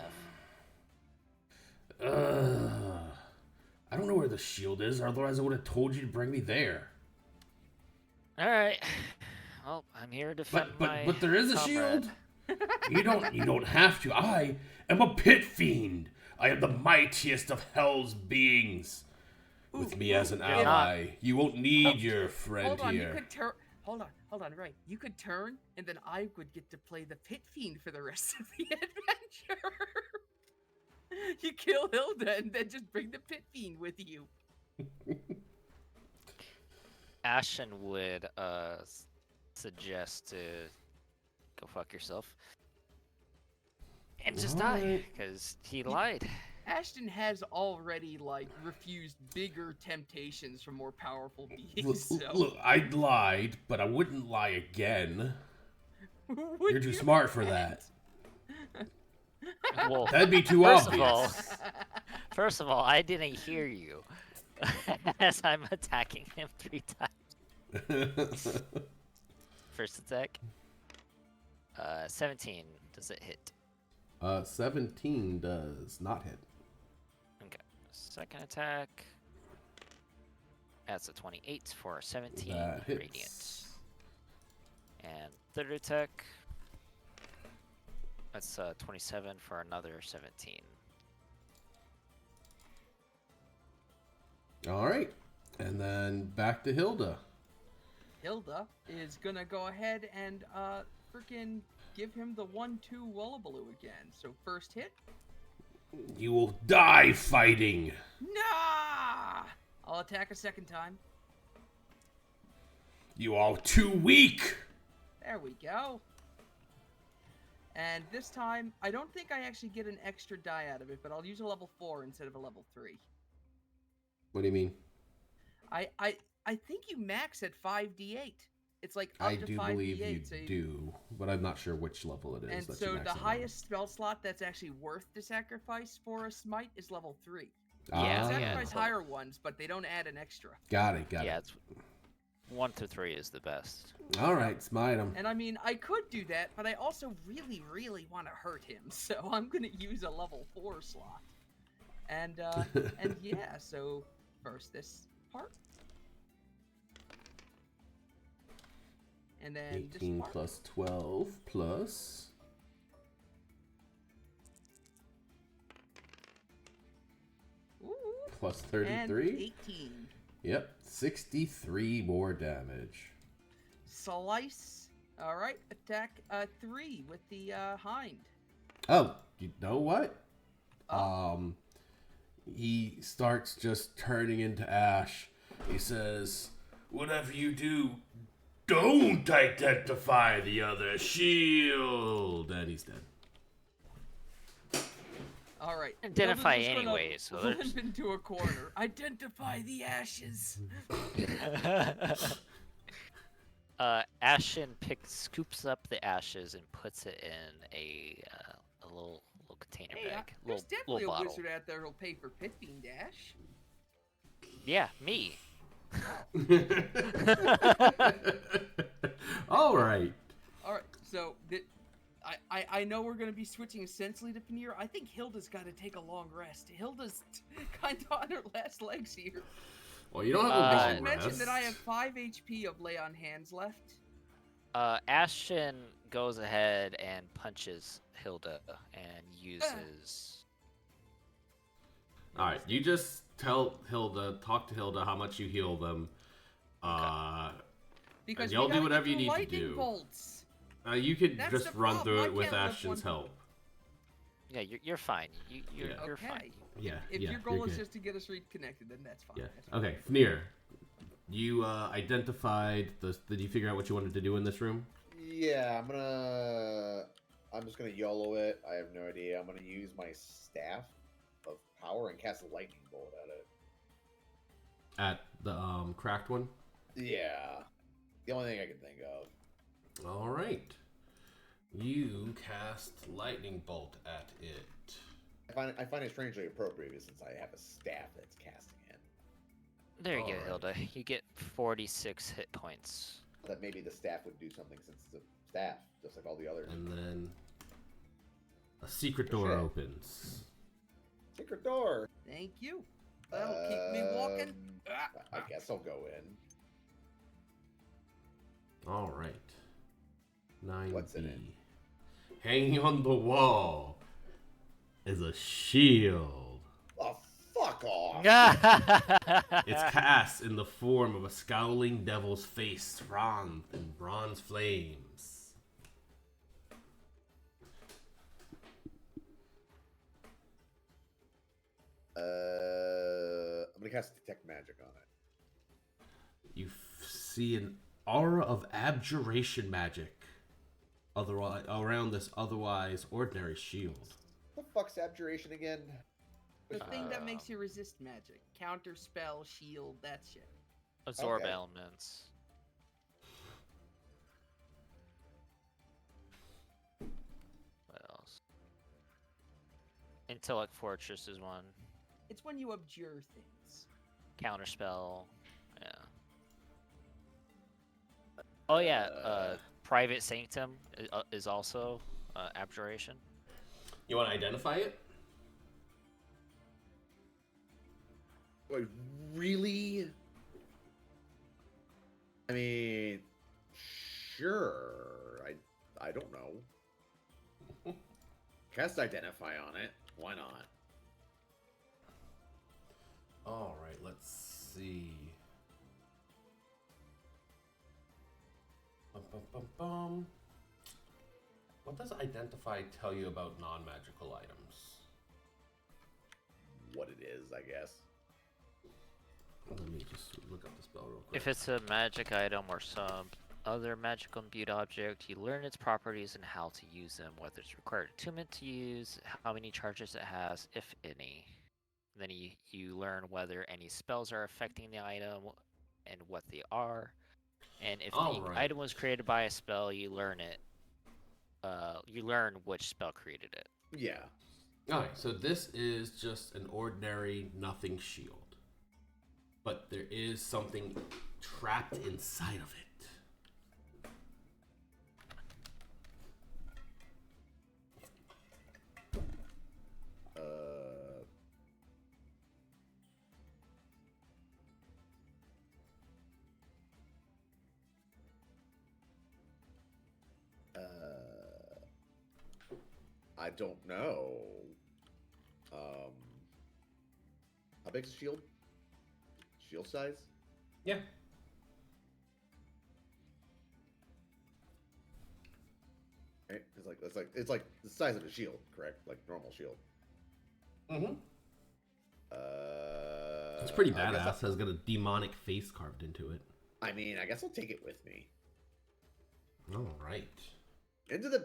I don't know where the shield is, otherwise I would have told you to bring me there. All right. Well, I'm here to defend my But there is a comrade. shield. You don't have to. I am a pit fiend. I am the mightiest of hell's beings. with me as an You're ally. You won't need your friend Hold on, here. you could turn. Hold on, right. You could turn, and then I would get to play the pit fiend for the rest of the adventure. You kill Hilda, and then just bring the pit fiend with you. Ashen would suggest to go fuck yourself and just die Alright. because he lied. Ashton has already like refused bigger temptations from more powerful beings. Look, So look, I lied, but I wouldn't lie again. would You're too you smart for not? that. Well, That'd be too first obvious. first of all, I didn't hear you as I'm attacking him 3 times. First attack. 17. Does it hit? 17 does not hit. Okay. Second attack. That's a 28 for 17 That hits. radiant. And third attack. That's 27 for another 17. All right, and then back to Hilda. Hilda is gonna go ahead and freaking give him the 1-2 Wallabaloo again. So first hit. You will die fighting. Nah! I'll attack a second time. You are too weak. There we go. And this time, I don't think I actually get an extra die out of it, but I'll use a level 4 instead of a level 3. What do you mean? I think you max at 5d8. It's like up I to do 5d8. believe you so do, but I'm not sure which level it is. And that so you max the it on. highest spell slot that's actually worth to sacrifice for a smite is level 3. You Yeah, can yeah. sacrifice higher ones, but they don't add an extra. Got it. Got Yeah, it. it's 1 through 3 is the best. All right, smite him. And I mean, I could do that, but I also really, really want to hurt him, so I'm gonna use a level 4 slot. And and yeah, so first this part, and then 18 this part. plus 12 plus. Ooh, Plus and 33. 18. Yep, 63 more damage. Slice. All right, attack 3 with the hind. Oh, you know what? Oh. He starts just turning into ash. He says, "Whatever you do, don't identify the other shield." And he's dead. All right. Identify Hilda's just gonna anyway, so there's- limp into a corner. Identify the ashes. Ashen scoops up the ashes and puts it in a little container Hey, bag, there's definitely little a bottle. wizard out there who'll pay for Pit Fiend Dash. Yeah, me. All right. All right, so I know we're gonna be switching essentially to Paneer. I think Hilda's got to take a long rest. Hilda's kind of on her last legs here. Well, you don't have I a I long should mention rest. that I have 5 HP of lay on hands left. Ashen goes ahead and punches Hilda and uses. All right, you just tell Hilda, talk to Hilda how much you heal them. Because And y'all we do gotta whatever get you the need to lightning do. Bolts. You could That's just the run problem, through I it with can't lift Ashton's one- help. Yeah, you're fine. You're Yeah. Okay. fine. Yeah, If yeah, your goal you're is good. just to get us reconnected, then that's fine. Yeah. That's fine. Okay, Fnir, you identified the. Did you figure out what you wanted to do in this room? Yeah, I'm just gonna YOLO it. I have no idea. I'm gonna use my staff of power and cast a lightning bolt at it. At the cracked one. Yeah, the only thing I can think of. All right. You cast lightning bolt at it. I find it strangely appropriate since I have a staff that's casting it. There you go, Alright. Hilda. You get 46 hit points. That maybe the staff would do something since it's a staff, just like all the others. And then a secret door Shit. opens. Secret door. Thank you. That'll keep me walking. I guess I'll go in. All right. 9B. What's in it? Hanging on the wall is a shield. Oh fuck Fuck off. It's cast in the form of a scowling devil's face, wreathed in bronze flames. I'm gonna cast detect magic on it. You see an aura of abjuration magic otherwise around this otherwise ordinary shield. What the fuck's abjuration again? The thing that makes you resist magic. Counter spell, shield, that shit. Absorb Okay. elements. What else? Intellect Fortress is one. It's when you abjure things. Counterspell. Yeah. Oh yeah. Private Sanctum is also abjuration. You want to identify it? Wait, really? I mean, sure. I don't know. Cast identify on it. Why not? All right, let's see. Bum. What does identify tell you about non-magical items? What it is, I guess. Let me just look up the spell real quick. If it's a magic item or some other magical imbued object, you learn its properties and how to use them, whether it's required attunement to use, how many charges it has, if any. Then you learn whether any spells are affecting the item and what they are. And if the Alright. item was created by a spell, you learn it. You learn which spell created it. Yeah. Alright, so this is just an ordinary nothing shield. But there is something trapped inside of it. I don't know. How big's the shield? Shield size? Yeah. Right? It's like the size of a shield, correct? Like normal shield. Mm-hmm. It's pretty badass. It's got a demonic face carved into it. I mean, I guess I'll take it with me. All right. Into the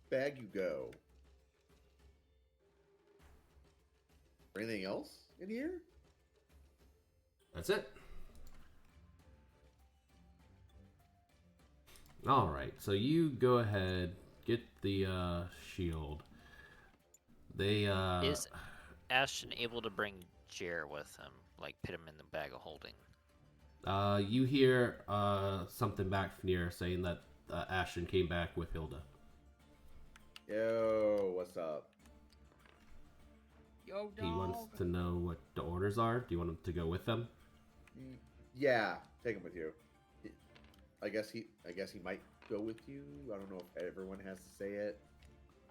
bag you go. Anything else in here? That's it. All right. So you go ahead, get the shield. They Is Ashton able to bring Jer with him? Like, put him in the bag of holding? You hear something back from here saying that Ashton came back with Hilda. Yo, what's up? Yo, He wants dog. to know what the orders are. Do you want him to go with them? Yeah, take him with you. I guess he might go with you. I don't know if everyone has to say it.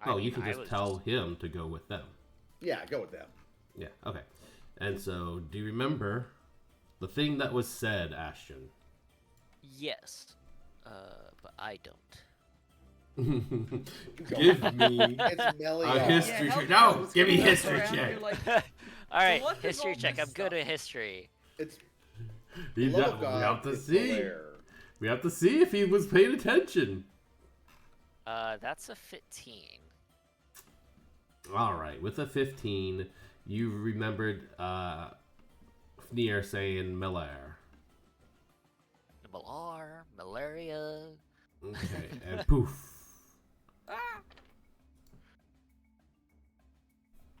Oh, you can just tell him to go with them. Yeah, go with them. Yeah, okay. And so, do you remember the thing that was said, Ashton? Yes, but I don't. Give me It's Melly. a history Yeah, check. hell No, no, give me it's gonna history mess around, check. you're like, All right, what is history all check. this I'm good stuff? at history. It's We the love have, of we God. have to is see. Belair. We have to see if he was paying attention. That's a 15. All right, with a 15, you remembered Fnir saying Melair. Malar, malaria. Okay, and poof. ah!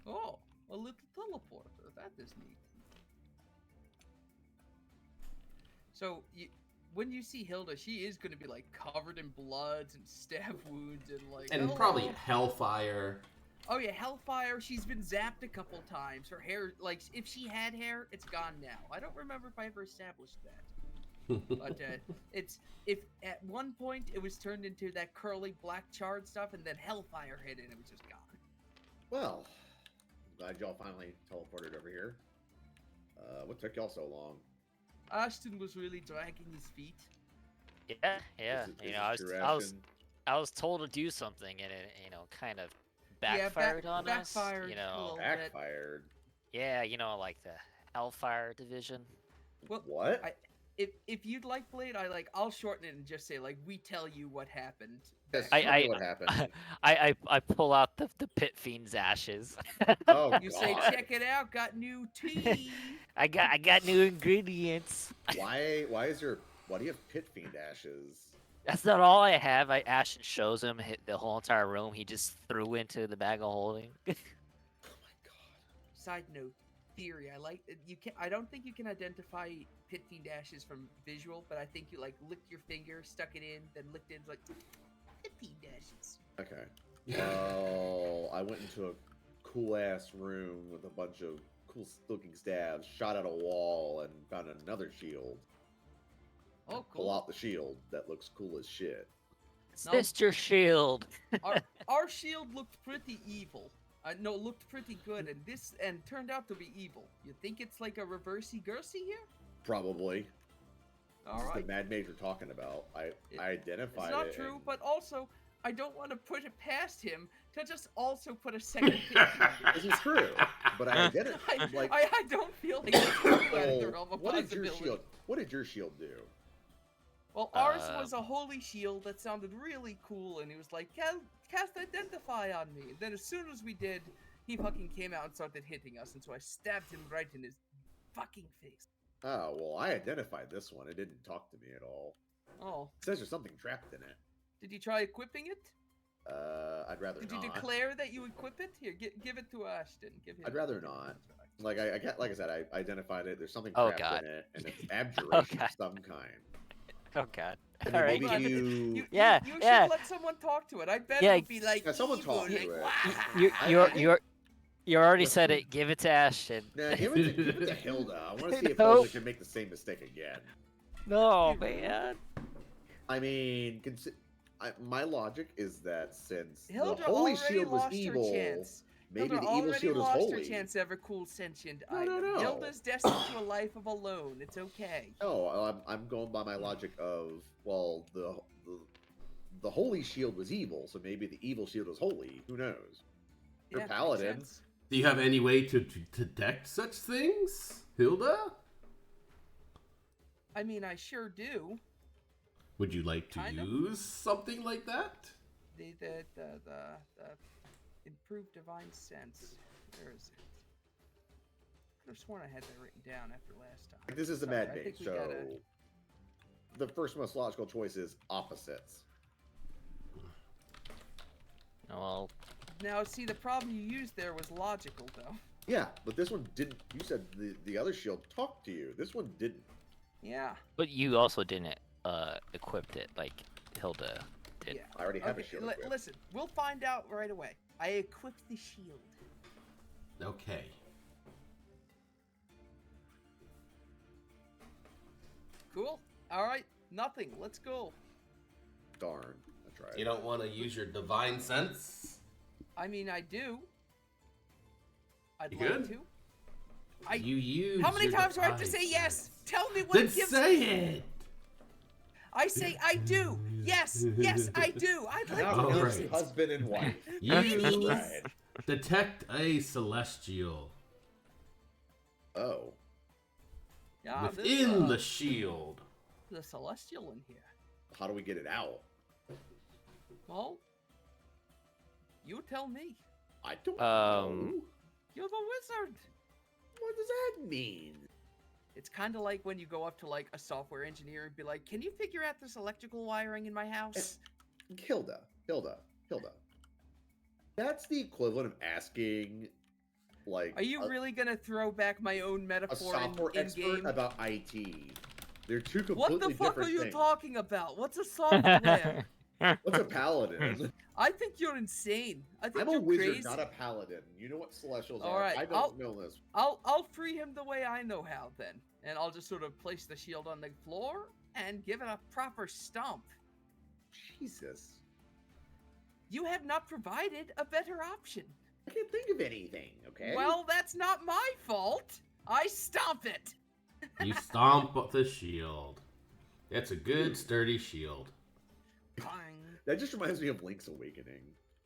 Oh, a little teleporter. That is neat. So, when you see Hilda, she is going to be like covered in bloods and stab wounds and like. And "Hello." probably Hellfire. Oh yeah, Hellfire. She's been zapped a couple times. Her hair, like, if she had hair, it's gone now. I don't remember if I ever established that. But it's if at one point it was turned into that curly black charred stuff, and then Hellfire hit it, and it was just gone. Well, glad y'all finally teleported over here. What took y'all so long? Ashton was really dragging his feet. Yeah, yeah. Is You it know, I was, true, I was, Ashton? I was told to do something, and it, kind of Yeah, backfired on us. backfired You a know, little bit. Backfired. yeah, like the Hellfire division. Well, What? if you'd like, Blade, I'll shorten it and just say we tell you what happened. Yes, back tell I- me what happened. I pull out the pit fiend's ashes. Oh, You God. say, check it out, got new tea. I got new ingredients. Why do you have pit fiend ashes? That's not all I have. Ashton shows him the whole entire room. He just threw into the bag of holding. Oh my God. Side note, theory. I don't think you can identify pit fiend ashes from visual, but I think you licked your finger, stuck it in, then licked it, pit fiend ashes. Okay. Well, I went into a cool ass room with a bunch of cool looking stabs, shot at a wall, and found another shield. Oh, Pull cool. out the shield. That looks cool as shit. It's No. just your shield. Our shield looked pretty evil. No, looked pretty good, and turned out to be evil. You think it's like a reversey gursey here? Probably. All This is right. the Mad Mage we're talking about. I identified It's not it. true, and- but also I don't want to put it past him to just also put a second pit fiend in. This is true, but I identified. Like, I don't feel like it's out of the well, realm of what did your possibility. shield? What did your shield do? Well, ours was a holy shield that sounded really cool, and he was like, cast Identify on me. And then as soon as we did, he fucking came out and started hitting us, and so I stabbed him right in his fucking face. Oh well, I identified this one. It didn't talk to me at all. Oh, It says there's something trapped in it. did you try equipping it? I'd rather Did not. you declare that you equip it? Here, give it to Ashton. Give him. I'd rather not. Like like I said, I identified it. There's something Oh, trapped God. in it, and it's abjuration God. of some kind. Oh God. And All then right. maybe But you. Yeah, You yeah. should let someone talk to it. I bet Yeah, it would be like yeah, someone evil, talk to like, it. "Wah!" You already said it. Give it to Ashton. Nah, give it to Hilda. I want to see if Nope. Hilda can make the same mistake again. No, man. I mean, my logic is that since Hilda the Holy already Shield was lost evil, her chance. maybe Hilda the evil already shield is lost her holy. chance to ever cool sentient No, item. no. Hilda's destined to a life of alone. It's okay. No, I'm going by my logic of the Holy Shield was evil, so maybe the evil shield was holy. Who knows? You're Yeah, makes paladin. sense. Do you have any way to detect such things, Hilda? I mean, I sure do. Would you like to Kind of. use something like that? The improved divine sense. Where is it? Could have sworn I had that written down after last time. This is the Sorry, Mad I Mage, think we so gotta- the first most logical choice is opposites. Well, Now, see, the problem you used there was logical, though. Yeah, but this one didn't. You said the other shield talked to you. This one didn't. Yeah. but you also didn't equip it like Hilda did. Yeah. I already have a Okay, shield. equipped. listen, we'll find out right away. I equipped the shield. Okay. Cool. All right. Nothing. Let's go. Darn, I tried. You don't want to use your divine sense? I mean, I do. I'd You like good? to. You use. How many your times do I have to divine say yes? sense. Tell me what Then it gives say me. it. I say I do. Yes, yes, I do. I'd like Now to All it's use right. it. husband and wife. You Right. detect a celestial Oh, Yeah, within the shield. the celestial in here. how do we get it out? Well, you tell me. I don't Um, know. You're the wizard. What does that mean? It's kind of like when you go up to like a software engineer and be like, "Can you figure out this electrical wiring in my house?" Hilda. That's the equivalent of asking, like, Are you really gonna throw back my own a metaphor software in expert game? about IT? They're two What completely the fuck are different you things. talking about? What's a software? What's a paladin? I think you're insane. I think I'm a you're wizard, crazy. not a paladin. You know what celestials All are. right, I don't know this. I'll free him the way I know how then, and I'll just sort of place the shield on the floor and give it a proper stomp. Jesus. You have not provided a better option. I can't think of anything. Okay. Well, that's not my fault. I stomp it. You stomp the shield. That's a good, sturdy shield. Bang. That just reminds me of Link's Awakening.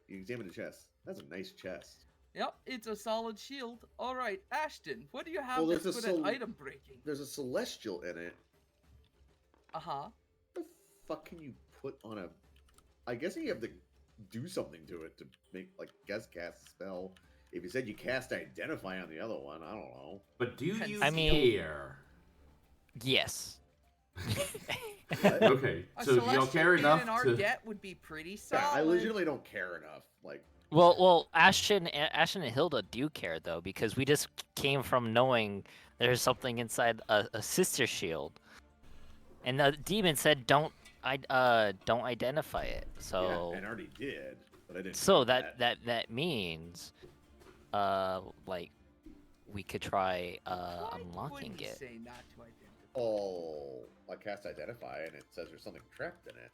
You examine the chest. That's a nice chest. Yep, it's a solid shield. All right, Ashton, what do you have Well, that's there's a good at item breaking? There's a celestial in it. Uh-huh. What the fuck can you put on a? I guess you have to do something to it to make like cast a spell. If you said you cast Identify on the other one, I don't know. But do you I mean- care? Yes. Okay, A so do y'all celestial care in enough an to? Arget would be pretty solid. Yeah, I legitimately don't care enough. Like, Well, Ashton and Hilda do care though, because we just came from knowing there's something inside a sister shield, and the demon said don't identify it. So yeah, and I already did, but I didn't. so know that means, like, we could try Why unlocking would you it. say not to identify? Oh, I cast Identify, and it says there's something trapped in it.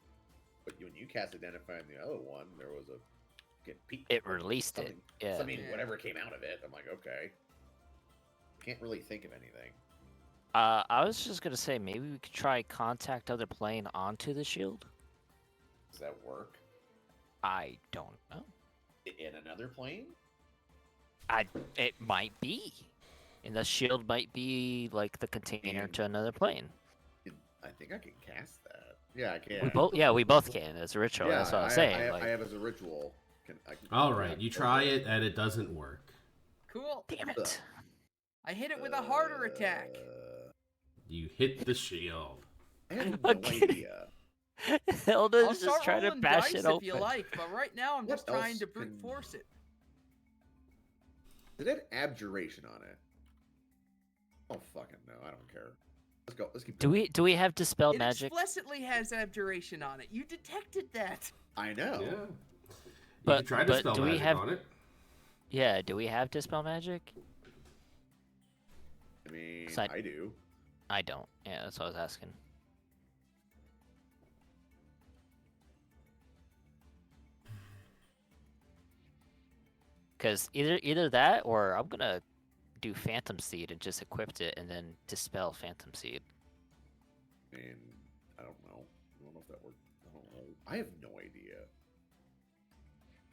But when you cast Identify on the other one, there was a peak. It released it. something- Yeah. I mean, Yeah. whatever came out of it, I'm like, okay. Can't really think of anything. I was just gonna say maybe we could try contact other plane onto the shield. Does that work I don't know. in another plane? It might be, and the shield might be like the container And- to another plane. I think I can cast that. Yeah, I can. We both can. It's a ritual. That's what I was saying. I have as a ritual. I can All do right, that. you try it and it doesn't work. Cool. Damn Ugh. it! I hit it with a harder attack. You hit the shield. I have no Okay. idea. I'll Hilda's start just trying to rolling bash dice it if open. you like, but right now I'm What just trying else to brute can- force it. Did it have abjuration on it? Oh fucking no! I don't care. Let's go. Let's keep. Do we have dispel It magic? explicitly has abjuration on it. You detected that. I know. Yeah. You But- can try to but spell do we magic have- on it. Yeah. Do we have dispel magic? I mean, 'Cause I- I do. I don't. Yeah, that's what I was asking. Because either that or I'm gonna do Phantom Seed and just equip it and then dispel Phantom Seed. I mean, I don't know. I don't know if that worked. I don't know. I have no idea.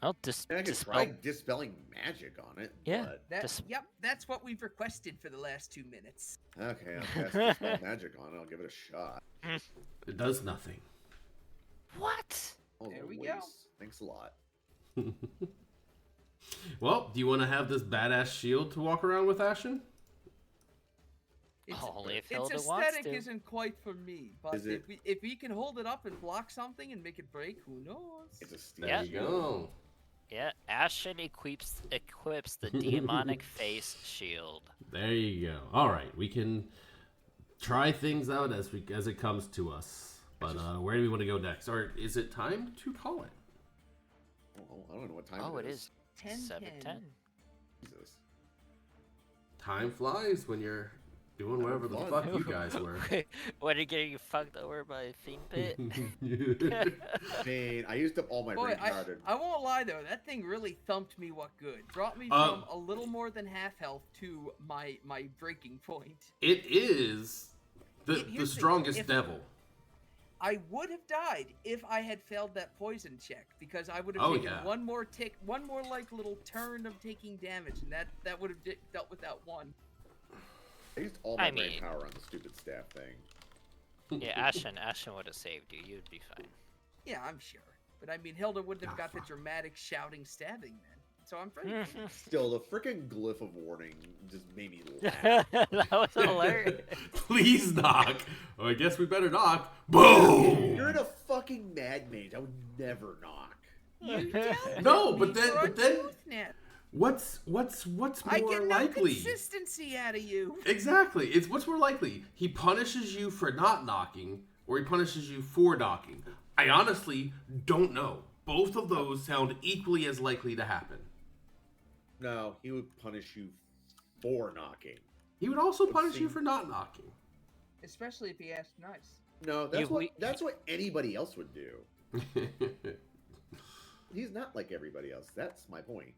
I'll I mean, I could dispel. try dispelling magic on it. Yeah. But... Yep, that's what we've requested for the last 2 minutes. Okay, I'll cast dispel magic on it. I'll give it a shot. It does nothing. What? Oh, There we Louise. go. Thanks a lot. Well, do you want to have this badass shield to walk around with, Ashen? It's, Only if its Hilda wants aesthetic to. isn't quite for me, but Is it- if we can hold it up and block something and make it break, who knows? It's a steel Yeah. There you go. Yeah, Ashen equips the demonic face shield. There you go. All right, we can try things out as it comes to us. But where do we want to go next? Or is it time to call it? Oh, I don't know what time Oh, it it is. is 10:10. 7:10. Jesus. Time flies when you're doing whatever the fuck you guys were. When you're getting fucked over by a fiend pit. I mean, I used up all my Boy, rage card. I won't lie though, that thing really thumped me what good. Brought me Um, from a little more than half health to my breaking point. It is the Here's the- strongest if- devil. I would have died if I had failed that poison check because I would have Oh, taken yeah. one more like little turn of taking damage, and that would have dealt with that one. I used all my I brain mean- power on the stupid staff thing. Yeah, Ashen would have saved you. You'd be fine. Yeah, I'm sure. But I mean, Hilda wouldn't have Ah, got the fuck. dramatic shouting stabbing then. So I'm pretty. Still, the freaking glyph of warning just made me laugh. That was hilarious. Please knock. Oh, I guess we better knock. Boom. You're in a fucking mad mage. I would never knock. You dealt No, with but me then- for a but then- tooth net. What's I more get no likely? consistency out of you. Exactly. It's what's more likely. He punishes you for not knocking, or he punishes you for knocking. I honestly don't know. Both of those sound equally as likely to happen. No, he would punish you for knocking. He would also Let's punish see. you for not knocking. Especially if he asked nice. No, that's You- that's what anybody else would do. He's not like everybody else. That's my point.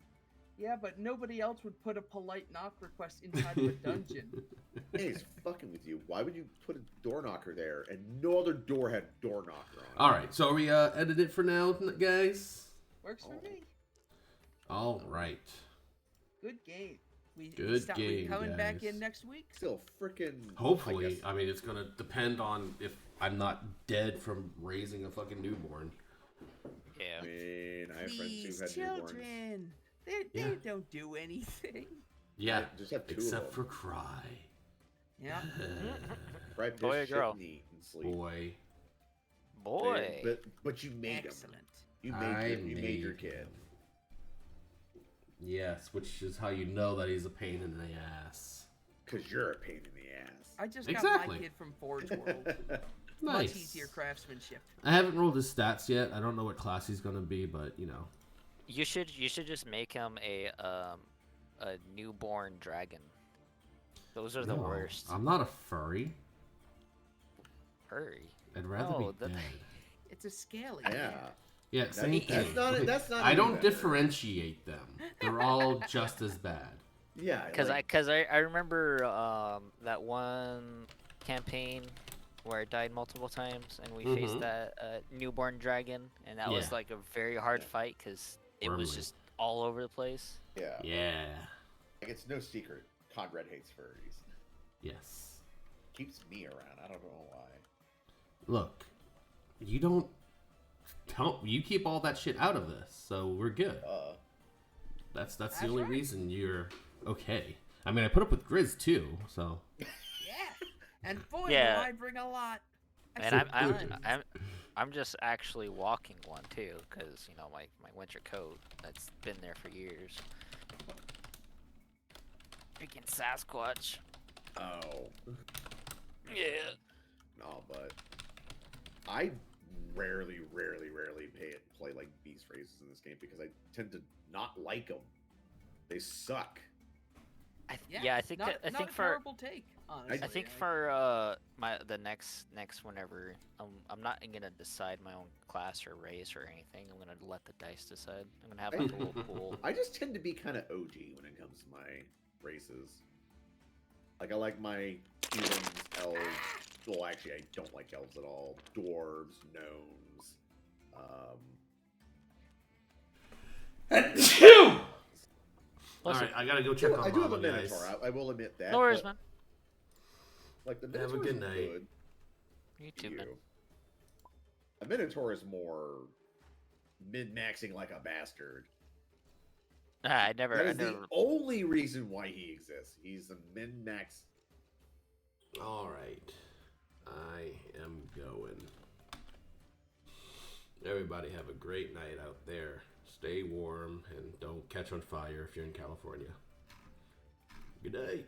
Yeah, but nobody else would put a polite knock request inside of a dungeon. Hey, he's fucking with you. Why would you put a door knocker there and no other door had door knocker on it? All right, so are we ended it for now, guys? Works for me. All right. Good game. We game, coming back guys. in next week? Still freaking. Hopefully, I mean, it's gonna depend on if I'm not dead from raising a fucking newborn. Yeah. I mean, I have friends These who've had newborns. children, they don't do anything. Yeah, Just have two except of for them. Cry. Yeah. Right, Boy or shit girl? and eat and sleep. Boy. Boy. But you made him. Excellent. You I made your made kid. him. Yes, which is how you know that he's a pain in the ass. Because you're a pain in the ass. I just got Exactly. my kid from Forge World. Nice. Much easier craftsmanship. I haven't rolled his stats yet. I don't know what class he's gonna be, but you know. You should just make him a newborn dragon. Those are the No, worst. I'm not a furry. Hurry. I'd rather No, be dead. It's a scaly. Yeah. Yeah, same thing. That's not. I any don't better. differentiate them. They're all just as bad. Yeah. Cause I remember that one campaign where I died multiple times and we faced that newborn dragon, and that was Yeah. like a very hard fight because it was Wormly. just all over the place. Yeah. Yeah. Like, it's no secret. Conrad hates furries. Yes. Keeps me around. I don't know why. Look, you don't. You keep all that shit out of this, so we're good. That's the only right. reason you're okay. I mean, I put up with Grizz too, so. Yeah. And boy, Yeah. do I bring a lot. And I'm just actually walking one too, because you know my winter coat that's been there for years. Freaking Sasquatch. Oh. Yeah. No, but I rarely play like beast races in this game because I tend to not like them. They suck. Yeah, I think not, I not think a for terrible take. Honestly, I think for the next whenever I'm not gonna decide my own class or race or anything. I'm gonna let the dice decide. I'm gonna have like a little pool. I just tend to be kind of OG when it comes to my races. Like, I like my humans, elves. Well, actually, I don't like elves at all. Dwarves, gnomes. Alright, I gotta go check on I do have a Mama, guys. Minotaur. I will admit that. No worries, but, man. Like, the Have a Minotaur good is night. good. You too, man. A Minotaur is more min-maxing like a bastard. I never. That I is never. the only reason why he exists. He's a min-max. Alright. I am going. Everybody have a great night out there. Stay warm and don't catch on fire if you're in California. Good night.